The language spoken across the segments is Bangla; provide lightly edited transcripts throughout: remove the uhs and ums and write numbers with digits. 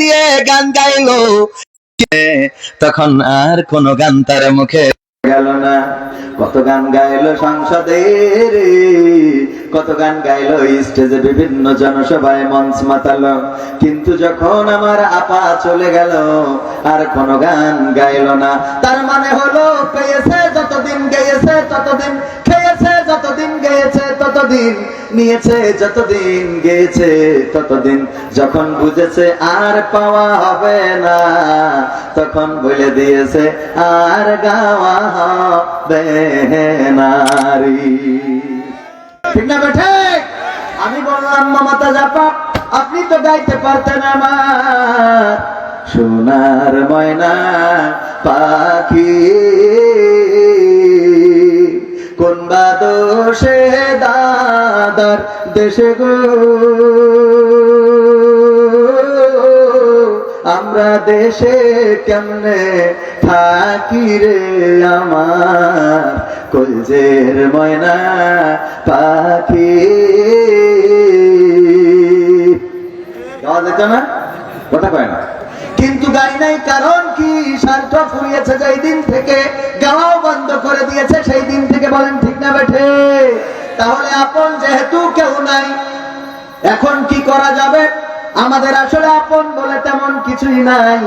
দিয়ে গান গাইলো, তখন আর কোন গান তার মুখে গেল না। কত গান গাইলো সংসদে রে, কত গান গাইলো স্টেজে, বিভিন্ন জনসভায় মঞ্চ মাতালো, কিন্তু যখন আমার আপা চলে গেল আর কোন গান গাইলো না। তার মানে হলো পেয়েছে যতদিন গেয়েছে ততদিন, খেয়েছে যতদিন গেয়েছে ততদিন, নিয়েছে যতদিন গেয়েছে ততদিন, যখন বুঝেছে আর পাওয়া হবে না তখন বলে দিয়েছে আর গাওয়া হবে না। ঠিক না বেঠে? আমি বললাম মমতা জাপা, আপনি তো গাইতে পারতেন আমার সোনার ময়না পাখি, কোন বা দোষে দাদার দেশে গো আমরা দেশে কেমনে থাকি রে আমার কলজের ময়না পাখি। গাওয়া যেত না? কথা কয় না, কিন্তু গাই নাই। কারণ কি? স্বার্থ ফুরিয়েছে যেই দিন থেকে, গাওয়াও বন্ধ করে দিয়েছে সেই দিন থেকে। বলেন ঠিক না বেঠে? তাহলে আপন যেহেতু কেউ নাই, এখন কি করা যাবে? আমাদের আসলে আপন বলে তেমন কিছুই নাই।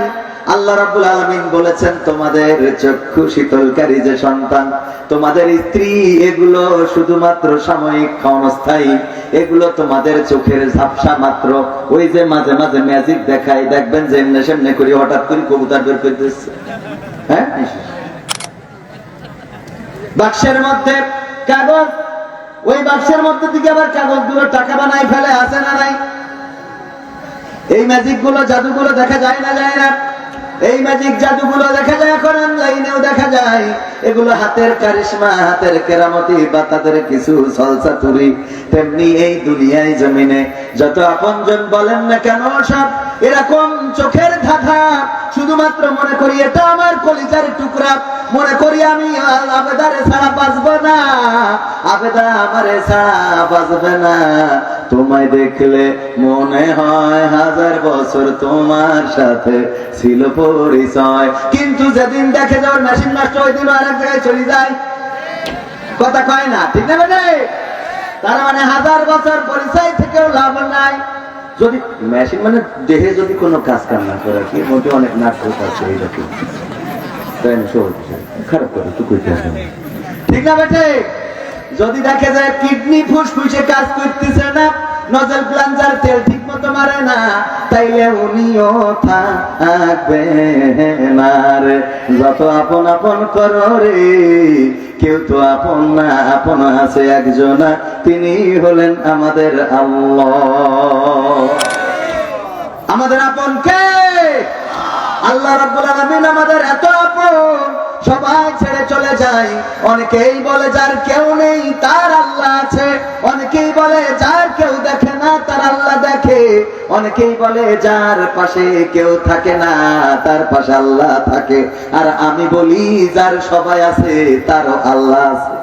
আল্লাহ রাব্বুল আলামিন বলেছেন, তোমাদের চক্ষু শীতলকারী যে সন্তান, তোমাদের স্ত্রী, এগুলো শুধুমাত্র সাময়িক, ক্ষণস্থায়ী, এগুলো তোমাদের চোখের ঝাপসা মাত্র। ওই যে মাঝে মাঝে ম্যাজিক দেখায়, দেখবেন যে এমনি সেমনি করে হঠাৎ করে কবুতর বের করে দিচ্ছে, হ্যাঁ, বাক্সের মধ্যে কাগজ, ওই বাক্সের মধ্যে থেকে আবার কাগজগুলো টাকা বানায় ফেলে, আছে না নাই? এই ম্যাজিক গুলো, জাদুগুলো দেখা যায় না যায় না? এই ম্যাজিক জাদুগুলো দেখা যায়, এখন অনলাইনেও দেখা যায়। এগুলো হাতের কারিশমা, হাতের কেরামতি বা তাদের কিছু ছলচাতুরি। তেমনি এই দুনিয়ায় জমিনে যত আপনজন বলেন না কেন, সব এরকম চোখের ধাঁধা। শুধুমাত্র মনে করি এটা আমার কলিজার টুকরা, মনে করি আমি আবেদারে ছাড়া বাঁচবো না, আবেদা আমারে ছাড়া বাঁচবে না। তোমায় দেখলে মনে হয় 1000 বছর তোমার সাথে ছিল পরিচয়, কিন্তু যেদিন দেখে যাওয়ার মেশিন নষ্ট, ওই দিন আরেক জায়গায় চলে যায়। কথা কয় না? ঠিক না বেটে? তার মানে 1000 বছর পরিচয় থেকেও লাভ নাই। যদি মেশিন মানে দেহে যদি কোনো কাজ কাম না করে, কি মোটে অনেক নাটক আছে এইরকম, তাই না? খারাপ করে তো কইতে হবে, ঠিক না বেটে? যদি দেখে যায় কিডনি ফুসফুসে কাজ করতেছে না, নজল প্লাঞ্জার তেল ঠিক মতো মারে না, তাইলে উনিও থাকবে না রে। যত আপন আপন করো রে, কেউ তো আপন না, আপন আছে একজন, তিনি হলেন আমাদের আল্লাহ। আমাদের আপন কে? আল্লাহ রাব্বুল আলামিন আমাদের এত আপন, সবাই ছেড়ে চলে যায়। অনেকেই বলে যার কেউ নেই তার আল্লাহ আছে, অনেকেই বলে যার কেউ দেখে না তার আল্লাহ দেখে, অনেকেই বলে যার পাশে কেউ থাকে না তার পাশে আল্লাহ থাকে। আর আমি বলি যার সবাই আছে তারও আল্লাহ আছে।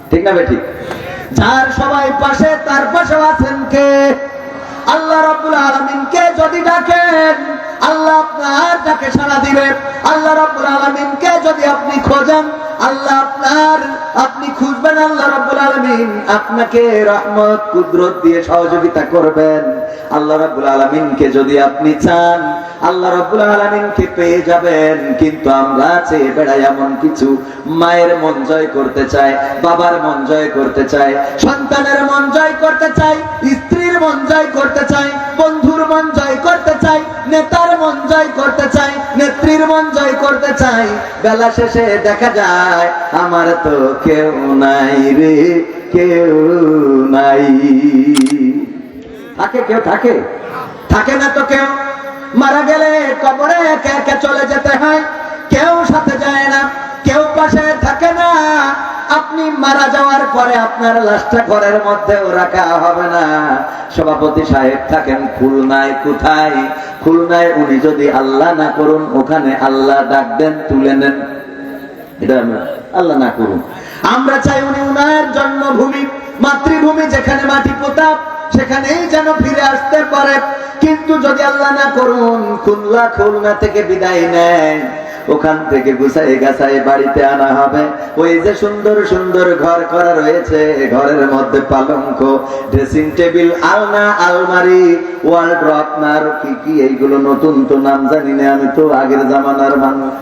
ঠিক না বেঠিক? যার সবাই পাশে তার পাশেও আছেন কে? আল্লাহ রাব্বুল আলামিনকে যদি ডাকেন, আল্লাহ আপনার ডাকে সাড়া দিবে। আল্লাহ রাব্বুল আলামিনকে যদি আপনি খোঁজেন, আল্লাহ আপনি খুঁজবেন, আল্লাহ রাব্বুল আলামিন আপনাকে রহমত কুদরত দিয়ে সহযোগিতা করবেন। আল্লাহ রাব্বুল আলামিনকে যদি আপনি চান, আল্লাহ রাব্বুল আলামিনকে পেয়ে যাবেন। কিন্তু আমরা চেয়ে বেড়াই এমন কিছু, মায়ের মন জয় করতে চাই, বাবার মন জয় করতে চাই, সন্তানের মন জয় করতে চাই, স্ত্রীর মন জয় করতে চাই, বন্ধুর মন জয় করতে চাই, নেতার মন জয় করতে চাই, নেত্রীর মন জয় করতে চাই। বেলা শেষে দেখা যায় আমার তো কেউ নাই রে, কেউ নাই। থাকে কেউ? থাকে? থাকে না তো কেউ। মারা গেলে কবরে একা একা চলে যেতে হয়, কেউ সাথে যায় না, কেউ পাশে থাকে না। আপনি মারা যাওয়ার পরে আপনার লাশটা ঘরের মধ্যেও রাখা হবে না। সভাপতি সাহেব থাকেন খুলনায়। কোথায়? খুলনায়। উনি যদি আল্লাহ না করুন, ওখানে আল্লাহ ডাক দেন, তুলে নেন। এটা আল্লাহ না করুন। আমরা চাই উনি উনার জন্মভূমি, মাতৃভূমি, যেখানে মাটি পোতা, সেখানেই যেন ফিরে আসতে পারে। কিন্তু যদি আল্লাহ না করুন খুলনা থেকে বিদায় নেয়, ওখান থেকে গুছাই গাছাই বাড়িতে আনা হবে। ওই যে সুন্দর সুন্দর ঘর করা রয়েছে, ঘরের মধ্যে পালঙ্ক, ড্রেসিং টেবিল, আলনা, আলমারি, ওয়ার্ড্রপ না আরো কি কি, এইগুলো নতুন তো নাম জানি না, আমি তো আগের জামানার মানুষ।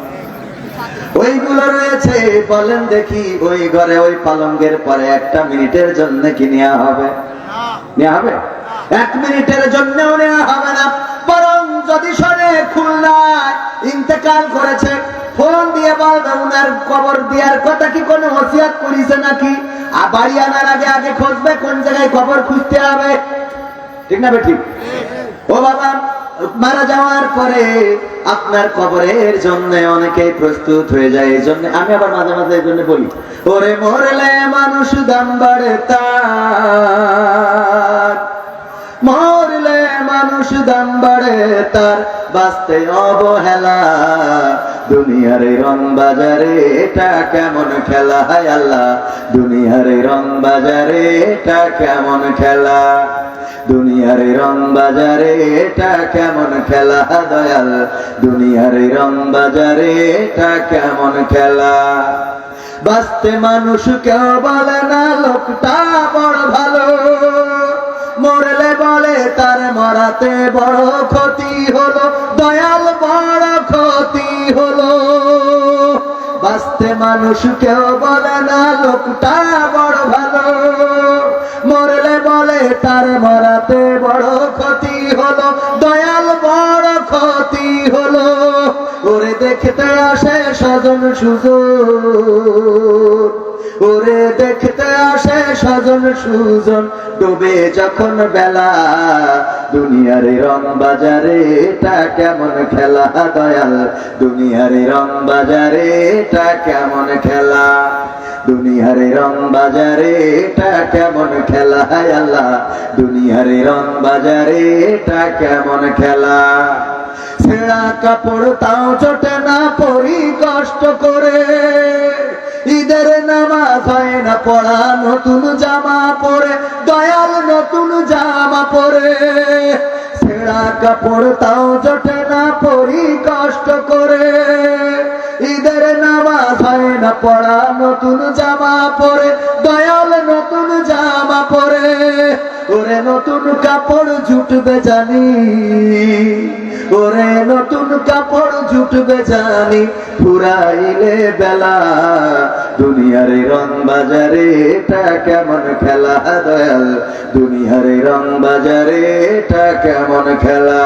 ওইগুলো রয়েছে। বলেন দেখি ওই ঘরে ওই পালঙ্কের পরে একটা মিনিটের জন্য কি নেওয়া হবে? নেওয়া হবে? 1 মিনিটের জন্যও নেওয়া হবে না। বরং যদি শোনে খুলনায় ইন্তেকাল করেছে, ফোন দিয়ে বলবে উনার কবর দেওয়ার কথা কি কোনো ওসিয়াত করেছে নাকি, আর বাড়ি আনার আগে আগে খুঁজবে কোন জায়গায় কবর খুঁজতে হবে। ঠিক না ঠিক? ও বাবা, মারা যাওয়ার পরে আপনার কবরের জন্য অনেকেই প্রস্তুত হয়ে যায়। এই জন্য আমি আবার মাঝে মাঝে এই জন্য বলি, ওরে মরলে মানুষ দাম বাড়ে তার, মরলে মানুষ দাম বাড়ে তার, বাঁচতে অবহেলা, দুনিয়ার রং বাজারে এটা কেমন খেলা, হায় আল্লাহ দুনিয়ার রং বাজারে এটা কেমন খেলা, দুনিয়ার রং বাজারে এটা কেমন খেলা, দয়াল দুনিয়ার রং বাজারে এটা কেমন খেলা। বাঁচতে মানুষ কেউ বলে না লোকটা বড় ভালো, মরলে বলে তার মরাতে বড় ক্ষতি হলো, দয়াল বড় ক্ষতি হলো। বাঁচতে মানুষ কেউ বলে না লোকটা বড় ভালো, মরলে বলে তার মরাতে বড় ক্ষতি হলো, দয়াল বড় ক্ষতি হলো। ওরে দেখতে আসে স্বজন সুজন, ওরে দেখতে আসে স্বজন সুজন, ডুবে যখন বেলা, দুনিয়ার রং বাজারে এটা কেমন খেলা, দয়াল দুনিয়ার রং বাজারে এটা কেমন খেলা, দুনিয়ার রং বাজারে এটা কেমন খেলা, হায় আল্লাহ দুনিয়ার রং বাজারে এটা কেমন খেলা। ছেঁড়া কাপড় তাও জোটে না পরি কষ্ট করে, ঈদের নামাজ হয় না পড়া, নতুন জামা পরে, দয়াল নতুন জামা পরে। ছেঁড়া কাপড় তাও জোটে না পরি কষ্ট করে, ঈদের নামাজ হয় না পড়া, নতুন জামা পরে, দয়াল নতুন জামা পরে। ওরে নতুন কাপড় জুটবে জানি, ওরে নতুন কাপড় জুটবে জানি, ফুরাইলে বেলা, দুনিয়ার রং বাজারে এটা কেমন খেলা, দয়াল দুনিয়ার রং বাজারে এটা কেমন খেলা,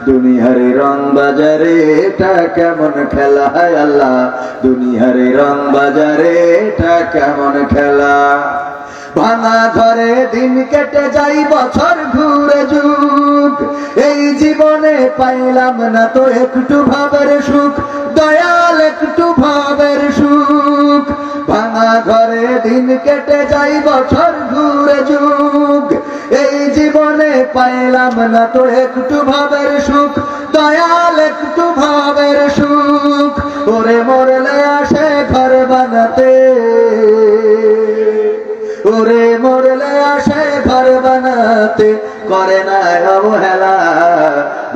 দুনিয়ার রং বাজারে এটা কেমন খেলা, হায় আল্লাহ দুনিয়ার রং বাজারে এটা কেমন খেলা। ভাঙা ঘরে দিন কেটে যাই বছর ঘুরে যুগ, এই জীবনে পাইলাম না তো একটু ভাবের সুখ, দয়াল একটু ভাবের সুখ। ভাঙা ঘরে দিন কেটে যাই বছর ঘুরে যুগ, এই জীবনে পাইলাম না তো একটু ভাবের সুখ, দয়াল একটু ভাবের সুখ। ওরে মরলে আসে ঘর বানাতে, ওরে মরলে আসে ঘর বানাতে, করে না অবহেলা,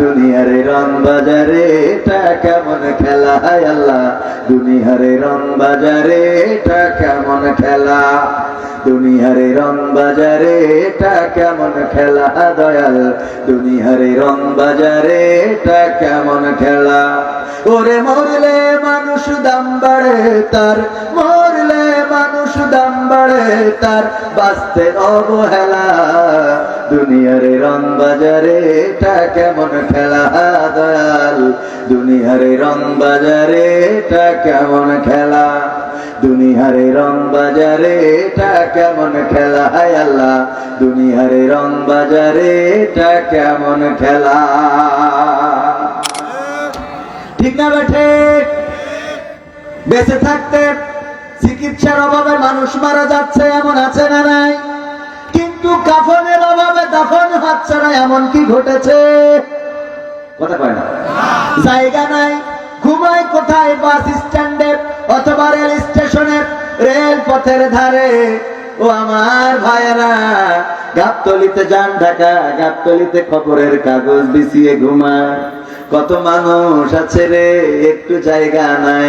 দুনিয়ার রং বাজারে এটা কেমন খেলা, হায় আল্লাহ দুনিয়ার রং বাজারে এটা কেমন খেলা, দুনিয়ার রং বাজারে এটা কেমন খেলা, দয়াল দুনিয়ার রং বাজারে এটা কেমন খেলা। ওরে মরলে মানুষ দাম বাড়ে তার, মরলে মানুষ দাম বাড়ে তার, বাঁচতে অবহেলা, দুনিয়ার রং বাজারে এটা কেমন খেলা, দয়াল দুনিয়ার রং বাজারে এটা কেমন খেলা, দুনিয়ার রং বাজারে এটা কেমন খেলা, হায় আল্লাহ দুনিয়ার রং বাজারে এটা কেমন খেলা। ঠিক না বেঠে? বেঁচে থাকতে চিকিৎসার অভাবে মানুষ মারা যাচ্ছে, এমন আছে না নাই? কিন্তু কাফনের অভাবে দাফন হচ্ছে না, এমন কি ঘটেছে? কথা কয় না, জায়গা নাই, ঘুমায় কোথায়? বাস স্ট্যান্ডে অথবা রেল স্টেশনে, রেল পথের ধারে, ও আমার ভাইয়েরা, গাবতলিতে যান ঢাকা, গাবতলিতে খবরের কাগজ বিছিয়ে ঘুমায়। কত মানুষ আছে রে, একটু জায়গা নাই,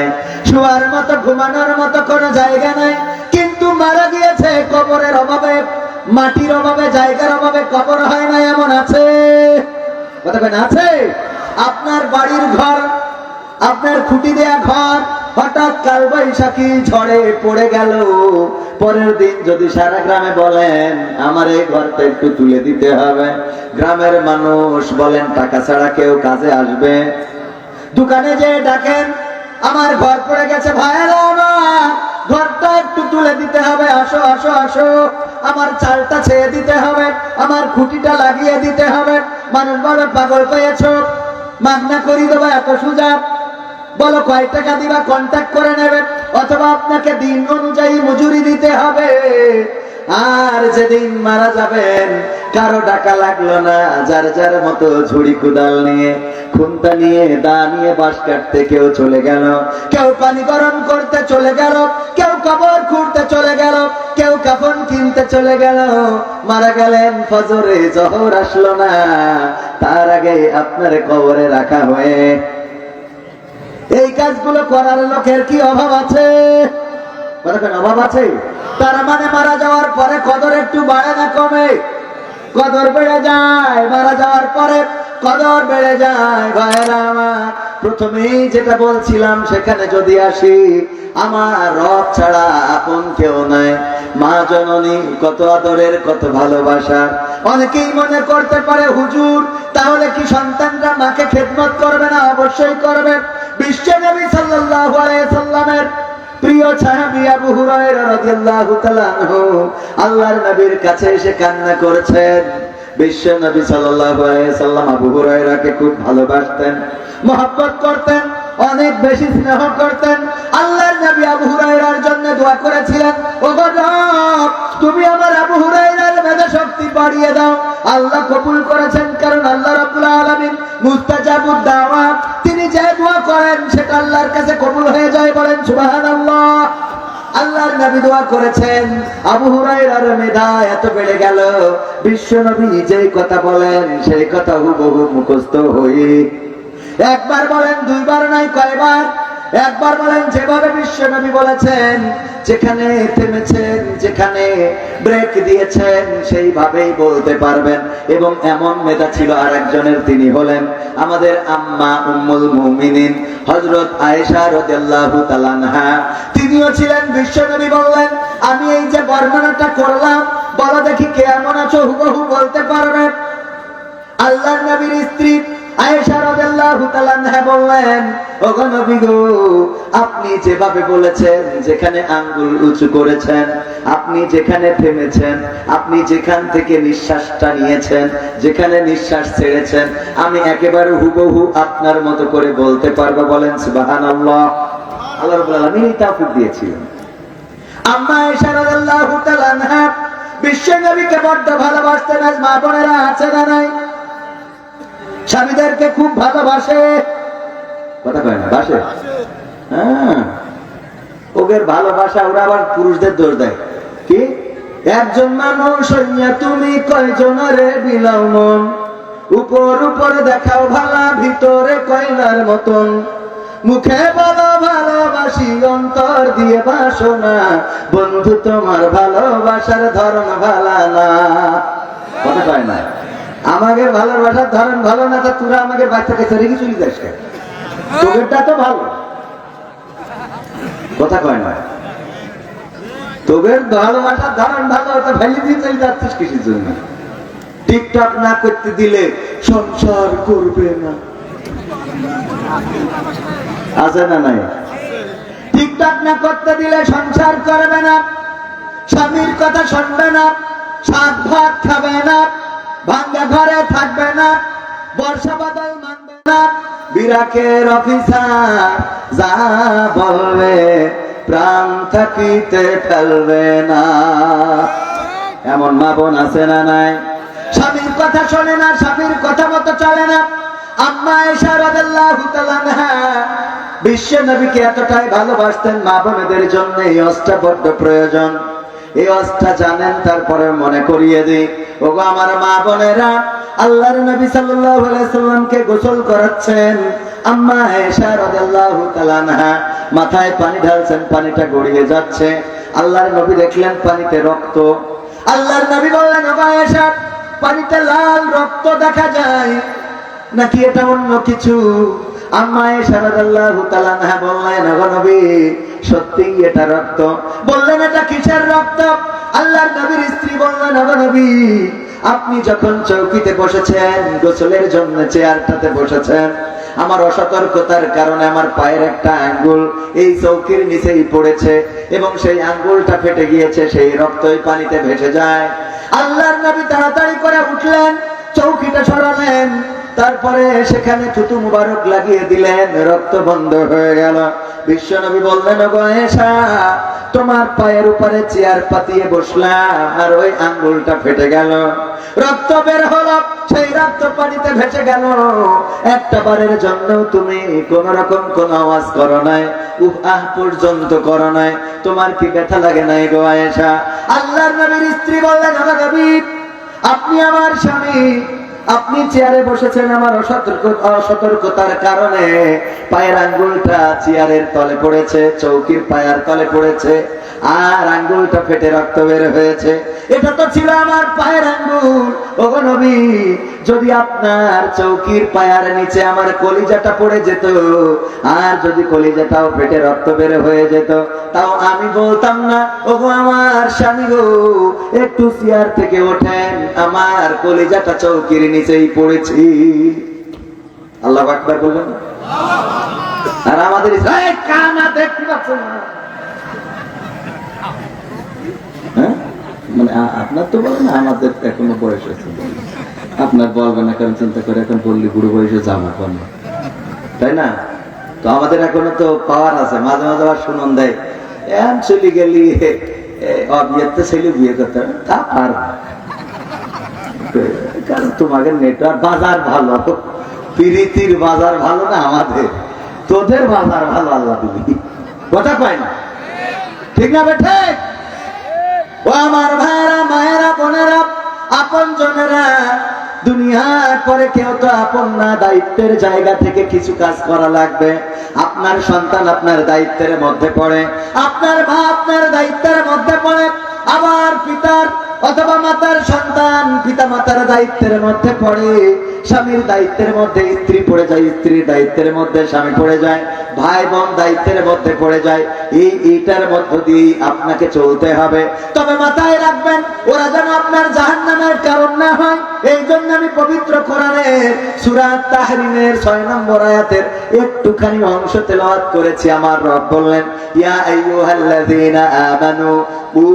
শোয়ার মতো ঘুমানোর মতো কোনো জায়গা নাই, কিন্তু মারা গিয়েছে কবরের অভাবে, মাটির অভাবে, জায়গার অভাবে কবর হয় না, এমন আছে? কথা কেন আছে? আপনার বাড়ির ঘর, আপনার খুঁটি দেয়া ঘর হঠাৎ কালবৈশাখী ঝড়ে পড়ে গেল, পরের দিন যদি সারা গ্রামে বলেন আমার এই ঘরটা একটু তুলে দিতে হবে, গ্রামের মানুষ বলেন টাকা ছাড়া কেউ কাজে আসবে? দোকানে যে ডাকেন আমার ঘর পড়ে গেছে ভাইয়েরা আমার, ঘরটা একটু তুলে দিতে হবে, আসো আসো আসো, আমার চালটা ছেড়ে দিতে হবে, আমার খুঁটিটা লাগিয়ে দিতে হবে। মানুষ বলে পাগল পেয়েছো, মাগনা করি দেবো এত সুজা? বলো কয় টাকা দিবা, কন্ট্যাক্ট করে নেবে, অথবা আপনাকে দিন অনুযায়ী মজুরি দিতে হবে। আর যেদিন মারা যাবেন কারো ডাকা লাগলো না, যার যার মতো ঝুড়ি কুদাল নিয়ে, খুন্তা নিয়ে, দা নিয়ে বাঁশ কাটতে কেউ চলে গেল, কেউ পানি গরম করতে চলে গেল, কেউ কবর খুঁড়তে চলে গেল, কেউ কাফন কিনতে চলে গেল। মারা গেলেন ফজরে, জোহর আসলো না, তার আগে আপনার কবরে রাখা হয়ে। এই কাজগুলো করার লোকের কি অভাব আছে? অভাব আছে? তার মানে মারা যাওয়ার পরে কদর একটু বাড়ে না কমে? কদর বেড়ে যায়, মারা যাওয়ার পরে কদর বেড়ে যায়। ভাইরা আমার, প্রথমেই যেটা বলছিলাম সেখানে যদি আসি, আমার রব ছাড়া আপন কেউ নাই। মা জননী কত আদরের, কত ভালোবাসা। অনেকেই মনে করতে পারে হুজুর তাহলে কি সন্তানরা মাকে খেদমত করবে না? অবশ্যই করবে। বিশ্ব নবী সাল্লাল্লাহু আলাইহি সাল্লামের প্রিয় সাহাবী আবু হুরায়রা রাদিয়াল্লাহু তাআলা আনহু আল্লাহর নবীর কাছে এসে কান্না করেছেন। বিশ্ব নবী সাল্লাল্লাহু আলাইহি সাল্লাম আবু হুরায়রাকে খুব ভালোবাসতেন, মহব্বত করতেন, অনেক বেশি স্নেহ করতেন। আল্লাহর নবী আবু হুরায়রার জন্য দোয়া করেছিলেন, ও রব তুমি আমার আবু হুরায়রার মেধা শক্তি বাড়িয়ে দাও। আল্লাহ কবুল করেছেন, কারণ আল্লাহ রাব্বুল আলামিন মুস্তাজাবুদ দাওয়া, তিনি যে দোয়া করেন সেটা আল্লাহর কাছে কবুল হয়ে যায়। বলেন সুবহানাল্লাহ। আল্লাহর নবী দোয়া করেছেন, আবু হুরায়রার মেধা এত বেড়ে গেল, বিশ্ব নবী যেই কথা বলেন সেই কথা হুবহু মুখস্থ হয়ে, একবার বলেন, দুইবার নাই, কয়বার? একবার বলেন। যেভাবে বিশ্ব নবী বলেছেন, যেখানে থেমেছেন, যেখানে ব্রেক দিয়েছেন সেইভাবেই বলতে পারবেন। এবং এমন মেধা ছিল আরেকজনের, তিনি হলেন আমাদের আম্মা উম্মুল মুমিনিন হযরত আয়েশা রাদিয়াল্লাহু তাআলা আনহা। তিনিও ছিলেন, বিশ্ব নবী বললেন আমি এই যে বর্ণনাটা করলাম, বলো দেখি কে এমন আছো হুবহু বলতে পারবে? আল্লাহর নবীর স্ত্রী আয়েশা রাদিয়াল্লাহু তাআলা আনহা বললেন, ওগো নবী গো, আপনি যেভাবে বলেছেন, যেখানে আঙ্গুল উঁচু করেছেন, আপনি যেখানে থেমেছেন, আপনি যেখান থেকে নিঃশ্বাসটা নিয়েছেন, যেখানে নিঃশ্বাস ছেড়েছেন, আমি একেবারে হুবহু আপনার মতো করে বলতে পারবো। বলেন সুবহানাল্লাহ। আল্লাহ রাব্বুল আলামিন এই তৌফিক দিয়েছিলেন। আম্মা আয়েশা রাদিয়াল্লাহু তাআলা আনহা বিশ্ব নবীকে বড় ভালোবাসতেন। আজ মা বোনেরা আছে না নাই? স্বামীদেরকে খুব ভালোবাসে, কথা কয় না? বাসে? হ্যাঁ, ওদের ভালোবাসা ওরা আবার পুরুষদের দোষ দেয়। কি? একজন মানুষ হইয়া তুমি কয়জনরে বিলাও মন, উপর উপর দেখাও ভালা, ভিতরে কয়লার মতন, মুখে বলো ভালোবাসি, অন্তর দিয়ে বাসো না, বন্ধু তোমার ভালোবাসার ধরন ভালা না। কথা কয় না? আমাকে ভালোবাসার ধরন ভালো না, তা তোরা আমাকে বাচ্চাকে ছেড়ে কি চলে যাস? তোদেরটা তো ভালো, কথা কয় না? তোদের ভালোবাসার ধরন ভালো, ওটা ফেলে দিয়ে চলে যাচ্ছিস কিসের জন্য? টিকটক না করতে দিলে সংসার করবে না, আছে না নাই? টিকটক না করতে দিলে সংসার করবে না, স্বামীর কথা শুনবে না, শাক ভাত খাবে না, ভাঙ্গা ঘরে থাকবে না, বর্ষা বাদল মানবে না, বিরাকের অফিসার যা বলবে প্রাণ থাকিতে ফেলবে না। এমন মা বোন আছে না নাই? স্বামীর কথা শোনে না, স্বামীর কথা মতো চলে না। আম্মা আয়েশা রাদিয়াল্লাহু তাআলা আনহা বিশ্ব নবীকে এতটাই ভালোবাসতেন, মা বোনদের জন্য এই অষ্টা বড্ড প্রয়োজন। এই ওয়াজটা জানেন, তারপরে মনে করিয়ে দিই। ওগো আমার মা বোনেরা, আল্লাহর নবী সাল্লাল্লাহু আলাইহি সাল্লামকে গোসল করাচ্ছেন আম্মা আয়েশা রাদিয়াল্লাহু তাআলা আনহা। মাথায় পানি ঢালছেন, পানিটা গড়িয়ে যাচ্ছে। আল্লাহর নবী দেখলেন পানিতে রক্ত। আল্লাহর নবী বললেন, ওগো আয়েশা, পানিতে লাল রক্ত দেখা যায় নাকি এটা অন্য কিছু? আম্মা আয়েশা রাদিয়াল্লাহু তাআলা আনহা বললেন, ওগো নবী, সত্যিই এটা রক্ত। বললেন, এটা কিসের রক্ত? আল্লাহর নবীর স্ত্রী বললেন, ওগো নবী, আপনি যখন চৌকিতে বসেছেন, গোসলের জন্য চেয়ারটাতে বসেছেন, আমার অসতর্কতার কারণে আমার পায়ের একটা আঙ্গুল এই চৌকির নিচেই পড়েছে এবং সেই আঙ্গুলটা ফেটে গিয়েছে, সেই রক্তই পানিতে ভেসে যায়। আল্লাহর নবী তাড়াতাড়ি করে উঠলেন, চৌকিটা সরালেন, তারপরে সেখানে থুতু মুবারক লাগিয়ে দিলেন, রক্ত বন্ধ হয়ে গেল। বিশ্ব নবী বললেন, ওগো আয়েশা, তোমার পায়ের উপরে চেয়ার পাতিয়ে বসলাম আর ওই আঙ্গুলটা ফেটে গেল, রক্ত বের হলো, সেই রক্ত পানিতে ভেসে গেল। একটা বারের জন্য তুমি কোন রকম কোন আওয়াজ করো নাই, উহ আহ পর্যন্ত করো নাই, তোমার কি ব্যথা লাগে নাই গো আয়েশা? আল্লাহর নবীর স্ত্রী বললেন, ওগো নবী, আপনি আমার স্বামী, আপনি চেয়ারে বসেছেন, আমার অসতর্কতার কারণে পায়ের আঙ্গুলটা চেয়ারের তলে পড়েছে, চৌকির পায়ের তলে পড়েছে, আর আঙ্গুলটা ফেটে রক্ত বের হয়েছে। এটা তো ছিল আমার পায়ের আঙ্গুল। ওগো নবী, যদি আপনার চৌকির পায়ের নিচে আমার কলিজাটা পড়ে যেত, আর যদি কলিজাটাও ফেটে রক্ত বের হয়ে যেত, তাও আমি বলতাম না, ওগো আমার স্বামী গো, একটু চেয়ার থেকে ওঠেন, আমার কলিজাটা চৌকির নিচেই পড়েছি। আল্লাহু আকবার বলবেন। আর আমাদের কানা দেখতে পাচ্ছেন না, মানে আপনার তো বলেন না, আমাদের এখনো বয়স আছে, আপনার বলবেন না, কারণ চিন্তা করে এখন বললি বুড়ো বয়সে যাবো, তাই না? তো আমাদের এখনো তো পাওয়ার আছে, মাঝে মাঝে আবার শুনুন দেয়, চলে গেলি বিয়েতে ছেলে বিয়ে করতে, তা পারবে, কারণ তোমাদের নেটওয়ার্ক বাজার ভালো, প্রীতির বাজার ভালো না আমাদের, তোদের বাজার ভালো, আল্লাহ দিবি, কথা কয় না, ঠিক না বেঠে? ও আমার ভাইরা, মায়েরা, বোনেরা, আপন জনেরা, দুনিয়ার পরে কেউ তো আপন না, দায়িত্বের জায়গা থেকে কিছু কাজ করা লাগবে। আপনার সন্তান আপনার দায়িত্বের মধ্যে পড়ে, আপনার মা আপনার দায়িত্বের মধ্যে পড়ে, আবার পিতার অথবা মাতার সন্তান পিতা মাতার দায়িত্বের মধ্যে পড়ে, স্বামীর দায়িত্বের মধ্যে স্ত্রী পড়ে যায়, স্ত্রীর দায়িত্বের মধ্যে স্বামী পড়ে যায়, ভাই বোন দায়িত্বের মধ্যে পড়ে যায়। এইটার মধ্য দিয়ে আপনাকে চলতে হবে। তবে মাথায় রাখবেন, ওরা যেন আপনার জাহান্নামের কারণ না হয়। এই জন্য আমি পবিত্র কোরআনের সূরা তাহরিমের 6 নম্বর আয়াতের একটুখানি অংশ তেলাওয়াত করেছি। আমার রব বললেন, ইয়া আইয়ুহাল্লাযীনা আমানু উ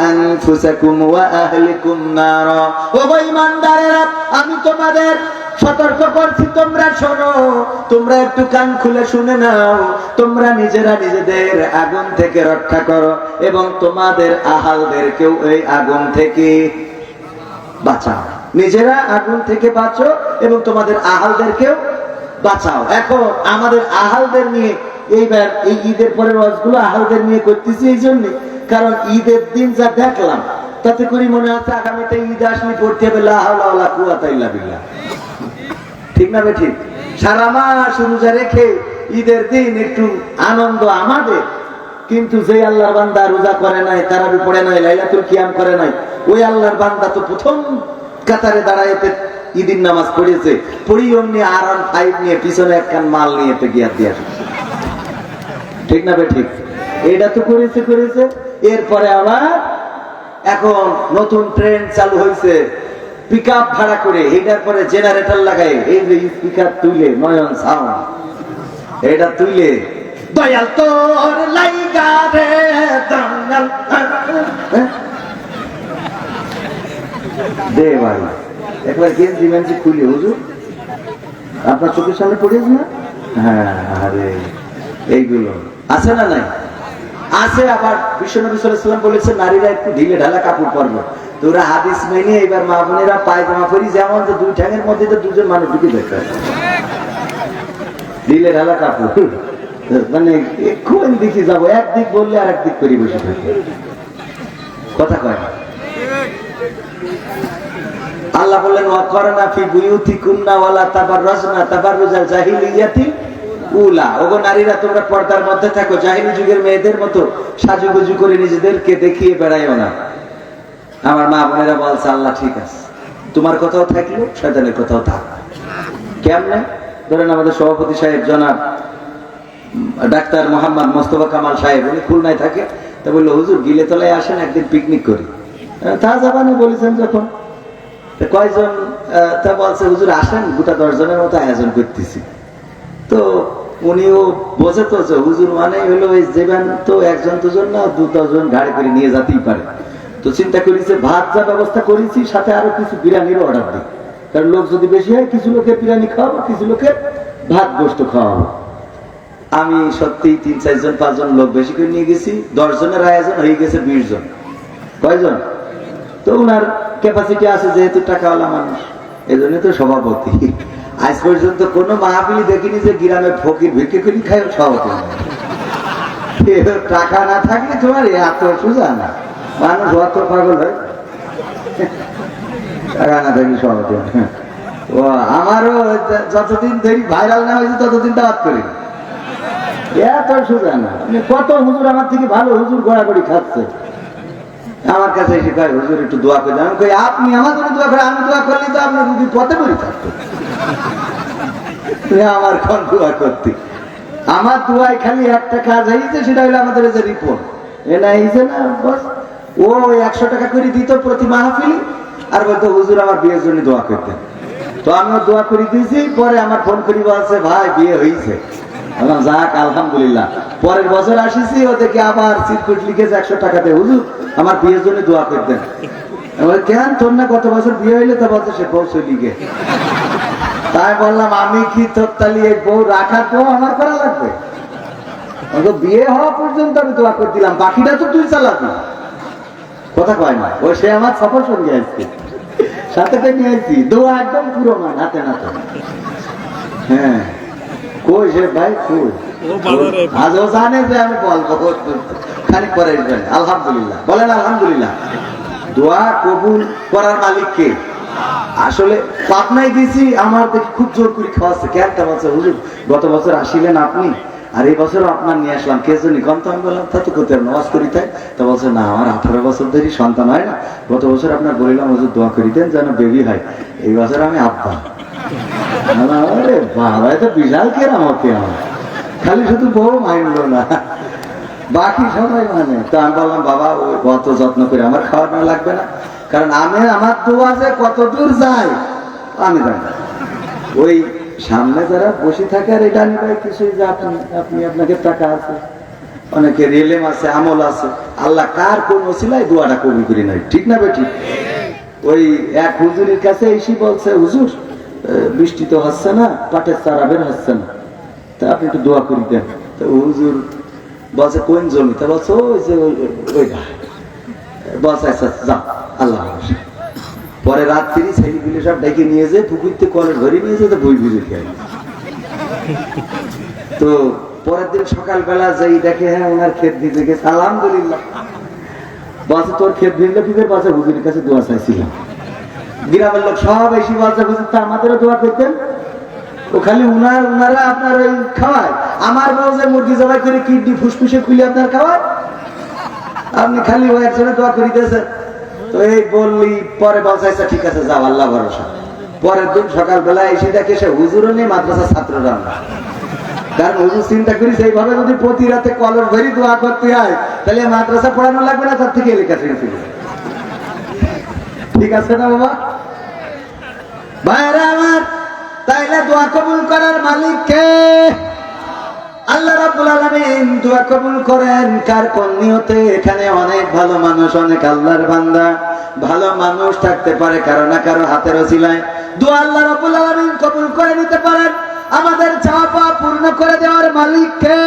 আনফুসাকুম ওয়া আহলিকুম নারা। ও ঈমানদারেরা, আমি তোমাদের সতর্ক করছি, তোমরা শোনো, তোমরা একটু কান খুলে শুনে নাও, তোমরা নিজেরা নিজেদের আগুন থেকে রক্ষা করো এবং তোমাদের আহালদেরকেও এই আগুন থেকে বাঁচাও। নিজেরা আগুন থেকে বাঁচো এবং তোমাদের আহালদেরকেও বাঁচাও। এখন আমাদের আহালদের নিয়ে এইবার এই ঈদের পরের ওয়াজগুলো আহালদের নিয়ে করতেছি এই জন্য, কারণ ঈদের দিন যা দেখলাম তাতে করে মনে হচ্ছে আগামীতে ঈদ আসলে পড়তে হবে লা হাওলা ওয়ালা কুওয়াতা ইল্লা বিল্লাহ, ঠিক না বে ঠিক? সারা মাস রোজা রেখে ঈদের দিন একটু আনন্দ আমাদের, কিন্তু যে আল্লাহর বান্দা রোজা করে নাই, তারাবি পড়ে নাই, লাইলাতুল কিয়াম করে নাই, ওই আল্লাহর বান্দা তো প্রথম কাতারে দাঁড়াইতে ঈদের নামাজ পড়েছে, পড়ি অমনি R15 নিয়ে পিছনে একখান মাল নিয়ে তো গিয়া দিয়ে আসছে, ঠিক না বে ঠিক? এটা তো করেছে। এরপরে আবার এখন নতুন ট্রেন চালু হয়েছে, পিকআপ ভাড়া করে, এটার পরে জেনারেটর লাগাই, এই যে স্পিকার তুলে নয়ন সাউন্ড, এটা তুলে দয়াল তোর লাইগা রে দয়াল দে ভাই, একবার গেঞ্জি মেঞ্জি খুলে, হুজুর আপনার চোখের সামনে পড়েছে না? হ্যাঁ, আরে এইগুলো আছে না? নাই আছে। আবার বিশ্বনবী সাল্লাল্লাহু আলাইহি ওয়াসাল্লাম বলেছে নারীরা একটু ঢিলে ঢালা কাপড় পরবে। তোরা হাদিস মেনে এবার মা বোনেরা পায়জামা পরি, যেমন যে দুই ঠ্যাঙের মধ্যে তো দুজন মানুষ ঢুকে দেখতে ঢিলে ঢালা কাপড়, মানে কোন দিকে যাবো, একদিক বললে আর একদিক করে বসে থাকে। কথা কয় না। আল্লাহ বললেন ওয়াকরনা ফি বুয়ুতিকুন্না ওয়ালা তাবাররাজনা তাবাররুজাল জাহিলিয়াতি উলা। ওগো নারীরা, তোমরা পর্দার মধ্যে থাকো, জাহিলি যুগের মেয়েদের মতো সাজুগুজু করে নিজেদেরকে দেখিয়ে বেড়াইও না। আমার মা বোনেরা বলছে আল্লাহ ঠিক আছে, তোমার কথাও থাকলো, শয়তানের কথাও থাক। কেমনে? ধরেন আমাদের সভাপতি সাহেব জনাব ডাক্তার মোহাম্মদ মোস্তফা কামাল সাহেব, উনি খুলনায় থাকে, তা বললো হুজুর গিলে তলায় আসেন, একদিন পিকনিক করি। তা যাবানি বলেছেন যখন, কয়জন? তা বলছে হুজুর আসেন, গোটা 10 জনের মতো আয়োজন করতেছি। তো উনিও বোঝে তো যে হুজুর মানে হলো ওই যেবেন তো 1জন 2জন না 2-10 জন গাড়ি করে নিয়ে যেতেই পারে। তো চিন্তা করেছে ভাত যা ব্যবস্থা করেছি, সাথে আরো কিছু বিরিয়ানির অর্ডার দিই, কারণ লোক যদি বেশি হয় কিছু লোকের বিরিয়ানি খাওয়াবো, কিছু লোকের ভাত গোস্ত খাওয়াবো। আমি সত্যি 3-4 জন 5 জন লোক বেশি করে নিয়ে গেছি। 10 জনের আয়োজন হয়ে গেছে 20 জন। কয়জন? তো উনার ক্যাপাসিটি আছে, যেহেতু টাকাওয়ালা মানুষ, এই জন্য তো সভাপতি। আজ পর্যন্ত কোনো মাহফিলি দেখিনি যে গ্রামে ফকির ভিক্ষে করে খায় সভাপতি। টাকা না থাকলে তোমার এত সোজা না, মানুষ অত পাগল হয়। টাকা না থাকলে সভাপতি। ও আমারও যতদিন ধরি ভাইরাল না হয়েছে ততদিন দাওয়াত করি, এত সোজা না। কত হুজুর আমার থেকে ভালো হুজুর গড়াগড়ি খাচ্ছে, আমার কাছে এসে কয় হুজুর একটু দোয়া করে দেন। আমি কই আপনি আমার জন্য দোয়া করে, আমি দোয়া করলে তো আপনার রুগী পথে পড়ে থাকতো। আমার কোন দোয়া করতে? আমার দোয়ায় খালি একটা কাজ হয়েছে, সেটা হলো আমাদের যে রিপোর্ট এটা হয়েছে না, বস ও 100 টাকা করে দিত প্রতি মাহফিল, আর বলতো হুজুর আমার বিয়ের জন্য দোয়া করতেন। তো আমিও দোয়া করে দিয়েছি। পরে আমার ফোন করি বলছে ভাই বিয়ে হয়েছে। যাক আলহামদুলিল্লাহ। পরের বছর আসিছি, ও দেখে আবার চিরকুট লিখেছে 100 টাকাতে, হুজুর আমার বিয়ের জন্য দোয়া করতেন। কেন তোর না গত বছর বিয়ে হইলে? তো বলছে সে বউ চলিগে। তাই বললাম আমি কি তোর তালি এই বউ রাখার পর আমার করা লাগবে? বিয়ে হওয়া পর্যন্ত আমি দোয়া করে দিলাম, বাকিটা তো তুই চালাবি। কথা কয় না। ও সে আমার সফর সঙ্গে আসছে, সাথে নিয়ে আসছি, দোয়া একদম পুরো মান হাতে নাতে। হ্যাঁ কই সে ভাই কই? আজও জানে যে আমি বলবো, খানিক পরে আলহামদুলিল্লাহ বলেন। আলহামদুলিল্লাহ। দোয়া কবুল করার মালিক কে? আসলে পাবনায় গেছি, আমার দেখি খুব জোর করে খাওয়াচ্ছে। কেনটা বলছে হুজুর গত বছর আসিলেন আপনি, আর এই বছর আপনার নিয়ে আসলাম, কে জানি কম? তো আমি বললাম তা তো করতে নামাজ করি তাই। তো বলছে না আমার 18 বছর ধরে সন্তান হয় না, গত বছর আপনার বলিলাম হুজুর দোয়া করি দেন যেন বেবি হয়, এই বছর আমি আব্বা। আরে বাবা, তো বিশাল কেরামতি আমার, খালি শুধু বউ মানলো না, বাকি সবাই মানে। তো আমি বললাম বাবা ওই কত যত্ন করে, আমার খাওয়ানো লাগবে না, কারণ আমি আমার দোয়া যে কত দূর যায় আমি জানি। ওই সামনে যারা বসে থাকে আর এটা নিয়ে কিছুই যে আপনি আপনাকে টাকা আছে, অনেকে রেলেম আছে, আমল আছে, আল্লাহ কার কোন ওসিলায় দোয়াটা কবুল করি নাই, ঠিক না বেটি? ওই এক হুজুরের কাছে এসে বলছে হুজুর বৃষ্টি তো হচ্ছে না, পাটের চারা বের হচ্ছে না, তা আপনি একটু দোয়া করে দেন। তো হুজুর বলছে কোন জমি? তা বলছে ওই যে ওই বলছে আচ্ছা যাও আল্লাহ। পরে রাত্রি ছেলেগুলি সব ডেকে নিয়ে যে পুকুরতে কলের ধরে নিয়ে যেতে বই বুঝে খেয়ে। তো পরের দিন সকালবেলা যাই দেখে হ্যাঁ ওনার ক্ষেত ভিজে গেছে, আলহামদুলিল্লাহ। বলছে তোর ক্ষেত ভিজলে কি করে? বলছে হুজুরের কাছে দোয়া চাইছিলাম। গ্রামের লোক সব এসে বলছে হুজুর তা আমাদেরও দোয়া করতেন। ও খালি উনারা আপনার ওই খাওয়ায়, আমার বউ যে মুরগি জবাই করে কিডনি ফুসফুসে খুলে আপনার খাওয়ায়, আপনি খালি ওই একজনে দোয়া করিতেছেন। তো এই বললি পরে বলছে আচ্ছা ঠিক আছে যাও আল্লাহ ভরসা। পরের দিন সকালবেলা এসে দেখে সে হুজুরও নেই, মাদ্রাসার ছাত্ররা না। কারণ হুজুর চিন্তা করি সেইভাবে যদি প্রতি রাতে কলস ভরি দোয়া করতে হয় তাহলে মাদ্রাসা পড়ানো লাগবে না, তার থেকে এলাকা থেকে ঠিক আছে না বাবা? ভাইরা আমার, তাইলে দোয়া কবুল করার মালিক কে? আল্লাহ রাব্বুল আলামিন দোয়া কবুল করেন কার কোন নিয়তে? এখানে অনেক ভালো মানুষ, অনেক আল্লাহর বান্দা, ভালো মানুষ থাকতে পারে কারো না কারো হাতের ওসিলায় দোয়া আল্লাহ রাব্বুল আলামিন কবুল করে নিতে পারেন। আমাদের চাওয়া পাওয়া পূর্ণ করে দেওয়ার মালিক কে?